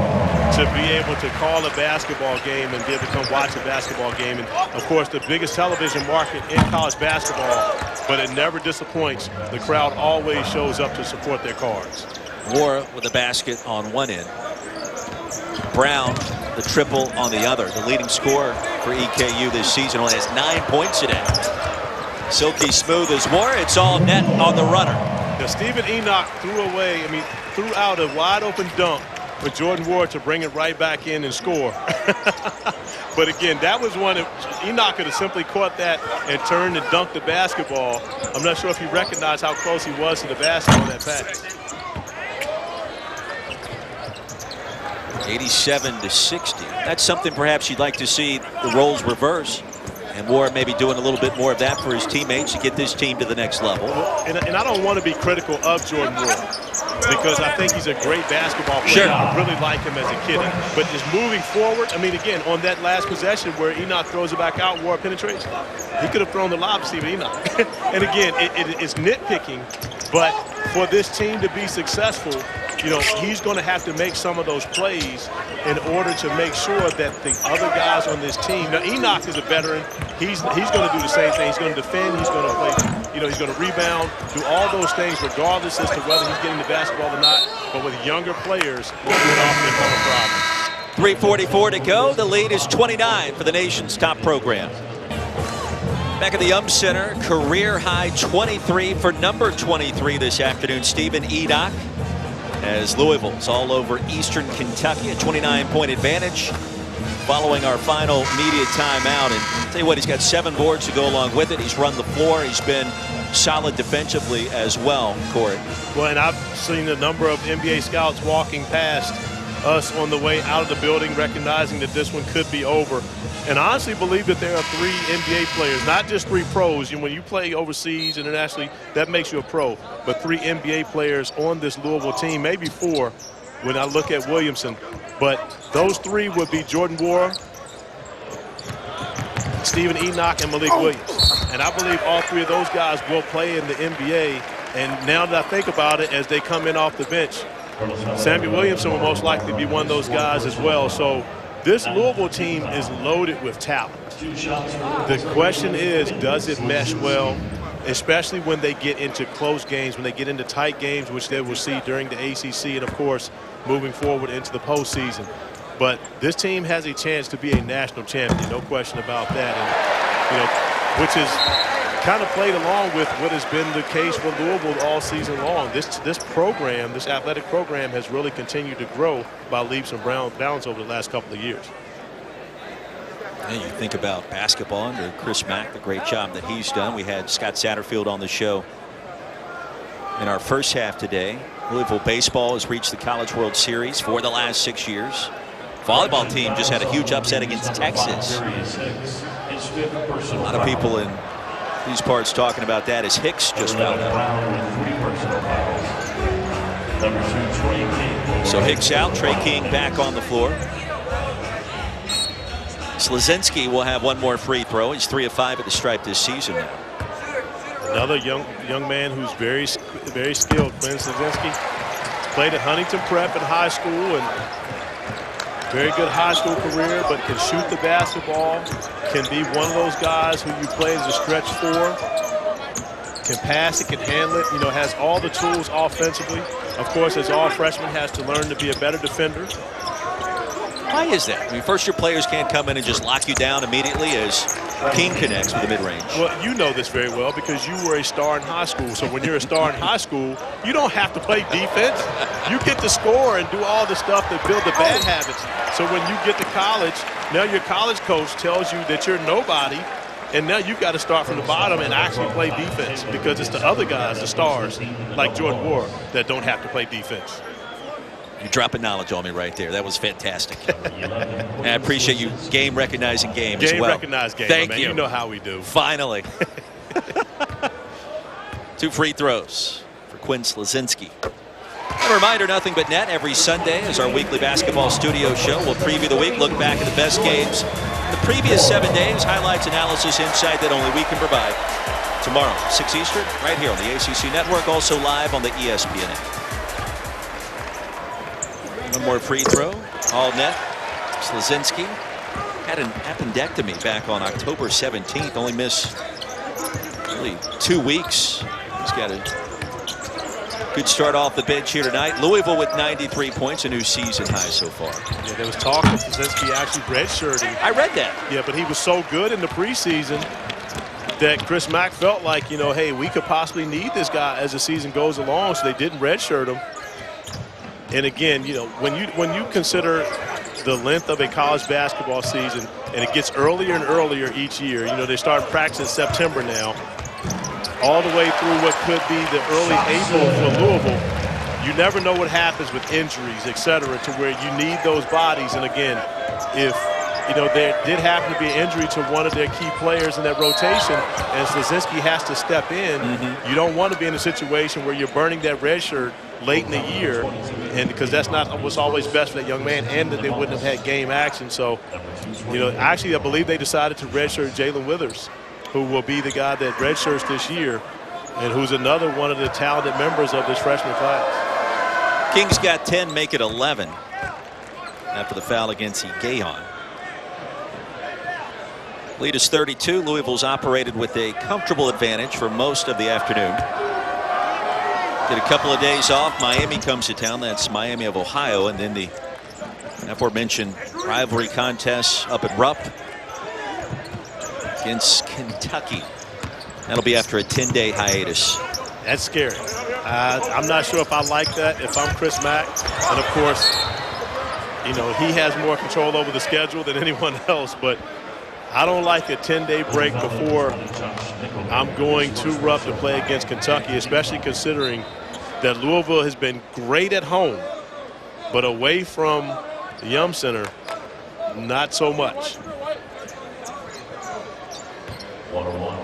to be able to call a basketball game and be able to come watch a basketball game. And, of course, the biggest television market in college basketball, but it never disappoints. The crowd always shows up to support their cards. Moore with a basket on one end. Brown, the triple on the other. The leading scorer for EKU this season only has 9 points today. Silky smooth as Moore. It's all net on the runner. Now, Stephen Enoch threw out a wide open dunk for Jordan Ward to bring it right back in and score. But again, that was one that Enoch could have simply caught that and turned and dunked the basketball. I'm not sure if he recognized how close he was to the basket on that pass. 87-60. That's something perhaps you'd like to see the roles reverse. And Moore maybe doing a little bit more of that for his teammates to get this team to the next level. And I don't want to be critical of Jordan Moore because I think he's a great basketball player. Sure. I really like him as a kid. But just moving forward, again, on that last possession where Enoch throws it back out, Ward penetrates, he could have thrown the lob to Stephen Enoch. And again, it's nitpicking, but for this team to be successful, he's going to have to make some of those plays in order to make sure that the other guys on this team. Now, Enoch is a veteran. He's going to do the same thing. He's going to defend. He's going to play. He's going to rebound, do all those things regardless as to whether he's getting the basketball or not. But with younger players, it often become a problem. 3:44 to go. The lead is 29 for the nation's top program. Back at the Center, career high 23 for number 23 this afternoon, Stephen Enoch. As Louisville's all over Eastern Kentucky, a 29-point advantage following our final media timeout. And I'll tell you what, he's got 7 boards to go along with it. He's run the floor. He's been solid defensively as well, Corey. Well, and I've seen a number of NBA scouts walking past us on the way out of the building, recognizing that this one could be over. And I honestly believe that there are 3 NBA players, not just 3 pros. When you play overseas, internationally, that makes you a pro. But 3 NBA players on this Louisville team, maybe 4 when I look at Williamson. But those 3 would be Jordan Ward, Stephen Enoch, and Malik Williams. And I believe all 3 of those guys will play in the NBA. And now that I think about it, as they come in off the bench, Samuel Williamson will most likely be one of those guys as well. So this Louisville team is loaded with talent. The question is, does it mesh well, especially when they get into close games, when they get into tight games, which they will see during the ACC and, of course, moving forward into the postseason. But this team has a chance to be a national champion, no question about that. And, which is kind of played along with what has been the case for Louisville all season long. This program, this athletic program, has really continued to grow by leaps and bounds over the last couple of years. And you think about basketball under Chris Mack, the great job that he's done. We had Scott Satterfield on the show in our first half today. Louisville baseball has reached the College World Series for the last 6 years. Volleyball team just had a huge upset against Texas. A lot of people in these parts talking about that as Hicks just fouled out. So Hicks out, Trey King back on the floor. Slazinski will have one more free throw. He's 3 of 5 at the stripe this season now. Another young man who's very skilled, Quinn Slazinski. Played at Huntington Prep in high school and very good high school career, but can shoot the basketball, can be one of those guys who you play as a stretch 4, can pass it, can handle it, has all the tools offensively. Of course, as all freshmen, has to learn to be a better defender. Why is that? First year players can't come in and just lock you down immediately as King connects with the mid-range. Well, you know this very well because you were a star in high school. So when you're a star in high school, you don't have to play defense. You get to score and do all the stuff that build the bad habits. So when you get to college, now your college coach tells you that you're nobody And now you've got to start from the bottom and actually play defense because it's the other guys, the stars, like Jordan Moore, that don't have to play defense. You're dropping knowledge on me right there. That was fantastic. And I appreciate you game recognizing game as well. Game recognized game. Thank man. you. You know how we do. Finally. 2 free throws for Quinn Slazinski. And a reminder, Nothing But Net every Sunday is our weekly basketball studio show. We'll preview the week, look back at the best games the previous 7 days, highlights, analysis, insight that only we can provide. Tomorrow, 6 Eastern, right here on the ACC Network, also live on the ESPN app. One more free throw, all net. Slazinski had an appendectomy back on October 17th, only missed really 2 weeks. He's got a good start off the bench here tonight. Louisville with 93 points, a new season high so far. Yeah, there was talk of Slazinski actually redshirting. I read that. Yeah, but he was so good in the preseason that Chris Mack felt like, you know, hey, we could possibly need this guy as the season goes along, so they didn't redshirt him. And again, you know, when you consider the length of a college basketball season, and it gets earlier and earlier each year, you know, they start practice in September now, all the way through what could be the early April for Louisville. You never know what happens with injuries, et cetera, to where you need those bodies. And again, if, you know, there did happen to be an injury to one of their key players in that rotation, and Slazinski has to step in, you don't want to be in a situation where you're burning that red shirt late in the year, and because that's not what's always best for that young man, and that they wouldn't have had game action. So, you know, actually, I believe they decided to redshirt Jalen Withers, who will be the guy that redshirts this year, and who's another one of the talented members of this freshman class. Kings got 10, make it 11 after the foul against Gayon. Lead is 32. Louisville's operated with a comfortable advantage for most of the afternoon. Get a couple of days off. Miami comes to town. That's Miami of Ohio. And then the aforementioned rivalry contests up at Rupp against Kentucky. That'll be after a 10-day hiatus. That's scary. I'm not sure if I like that if I'm Chris Mack. And, of course, you know, he has more control over the schedule than anyone else. But I don't like a 10-day break before I'm going to Rupp to play against Kentucky, especially considering that Louisville has been great at home, but away from the Yum Center, not so much.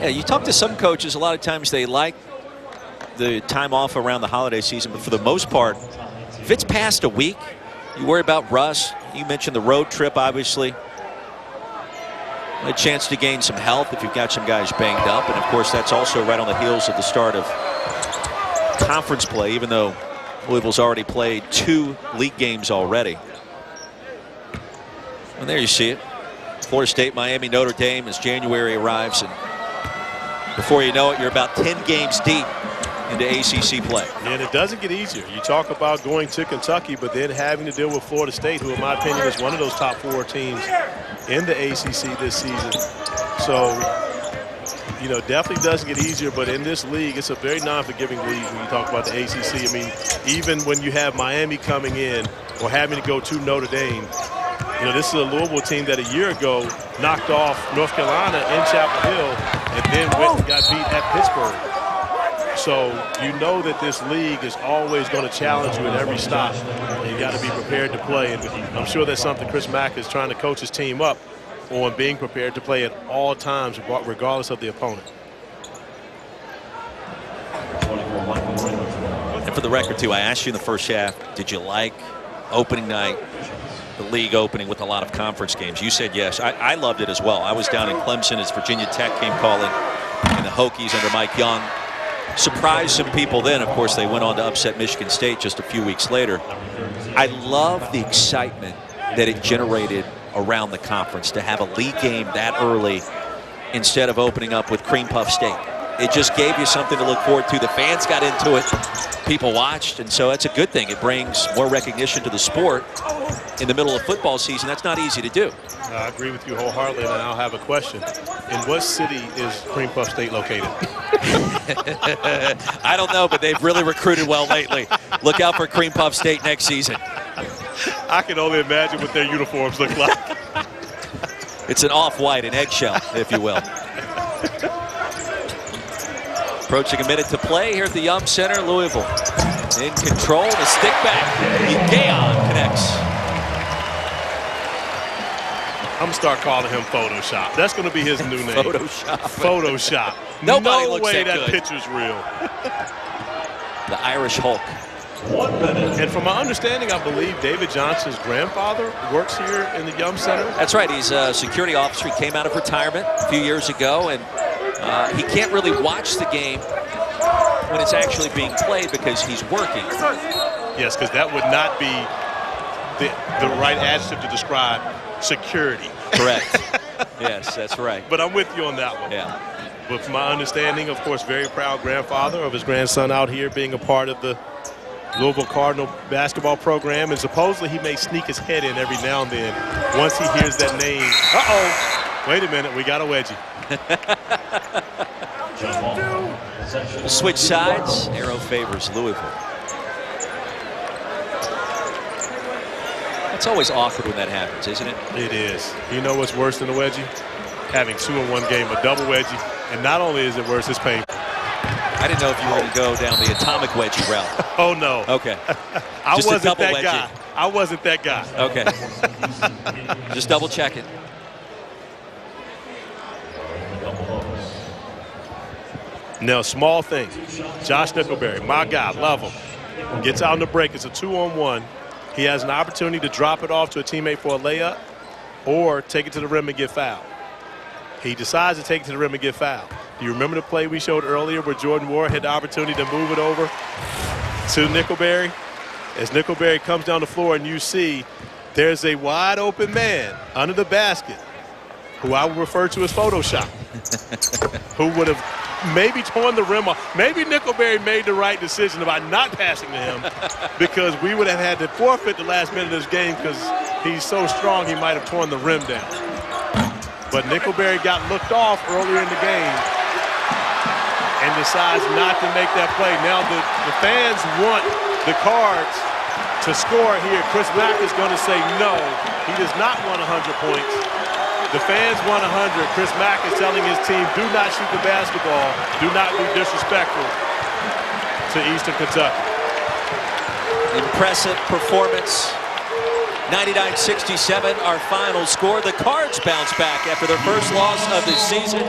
Yeah, you talk to some coaches, a lot of times they like the time off around the holiday season, but for the most part, if it's past a week, you worry about rust. You mentioned the road trip, obviously. A chance to gain some health if you've got some guys banged up. And, of course, that's also right on the heels of the start of conference play, even though Louisville's already played 2 league games already. And there you see it. Florida State, Miami, Notre Dame as January arrives. And before you know it, you're about 10 games deep into ACC play. And it doesn't get easier. You talk about going to Kentucky, but then having to deal with Florida State, who in my opinion is one of those top 4 teams in the ACC this season. So, you know, definitely doesn't get easier, but in this league, it's a very non-forgiving league when you talk about the ACC. I mean, even when you have Miami coming in or having to go to Notre Dame, you know, this is a Louisville team that a year ago knocked off North Carolina in Chapel Hill and then went and got beat at Pittsburgh. So you know that this league is always going to challenge you at every stop. And you got to be prepared to play. And I'm sure that's something Chris Mack is trying to coach his team up on, being prepared to play at all times, regardless of the opponent. And for the record, too, I asked you in the first half, did you like opening night, the league opening with a lot of conference games? You said yes. I loved it as well. I was down in Clemson as Virginia Tech came calling, and the Hokies under Mike Young surprised some people then. Of course, they went on to upset Michigan State just a few weeks later. I love the excitement that it generated around the conference to have a league game that early instead of opening up with Cream Puff State. It just gave you something to look forward to. The fans got into it. People watched, and so that's a good thing. It brings more recognition to the sport in the middle of football season. That's not easy to do. I agree with you wholeheartedly, and I'll have a question. In what city is Cream Puff State located? I don't know, but they've really recruited well lately. Look out for Cream Puff State next season. I can only imagine what their uniforms look like. It's an off-white, an eggshell, if you will. Approaching a minute to play here at the Yum Center, Louisville. In control, the stick back. Gaon connects. I'm going to start calling him Photoshop. That's going to be his new name. Photoshop. Photoshop. Nobody no looks way that good. picture's real. The Irish Hulk. 1 minute. And from my understanding, I believe David Johnson's grandfather works here in the Yum Center. That's right. He's a security officer. He came out of retirement a few years ago, and he can't really watch the game when it's actually being played because he's working. Yes, because that would not be the right adjective to describe security. Correct. Yes, that's right. But I'm with you on that one. Yeah. But from my understanding, of course, very proud grandfather of his grandson out here being a part of the Louisville Cardinal basketball program. And supposedly he may sneak his head in every now and then once he hears that name. Uh-oh. Wait a minute. We got a wedgie. Switch sides. Arrow favors Louisville. It's always awkward when that happens, isn't it? It is. You know what's worse than a wedgie? Having 2 in one game, a double wedgie. And not only is it worse, it's painful. I didn't know if you were going to go down the atomic wedgie route. Oh, no. Okay. I Just a wasn't double that wedgie. guy. I wasn't that guy. Okay. Just double checking. Now, small thing. Josh Nickelberry, my guy, love him. Gets out on the break. It's a 2-on-1. He has an opportunity to drop it off to a teammate for a layup or take it to the rim and get fouled. He decides to take it to the rim and get fouled. Do you remember the play we showed earlier where Jordan Ward had the opportunity to move it over to Nickelberry? As Nickelberry comes down the floor and you see there's a wide open man under the basket who I will refer to as Photoshop, who would have maybe torn the rim off. Maybe Nickelberry made the right decision about not passing to him because we would have had to forfeit the last minute of this game because he's so strong he might have torn the rim down. But Nickelberry got looked off earlier in the game and decides not to make that play. Now the fans want the Cards to score here. Chris Mack is going to say no. He does not want 100 points. The fans want 100. Chris Mack is telling his team, do not shoot the basketball. Do not be disrespectful to Eastern Kentucky. Impressive performance. 99-67, our final score. The Cards bounce back after their first loss of the season,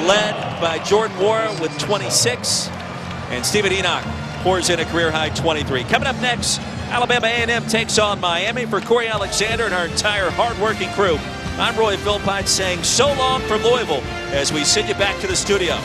led by Jordan Wara with 26, and Stephen Enoch pours in a career-high 23. Coming up next, Alabama A&M takes on Miami. For Corey Alexander and our entire hard-working crew, I'm Roy Philpott saying so long from Louisville as we send you back to the studio.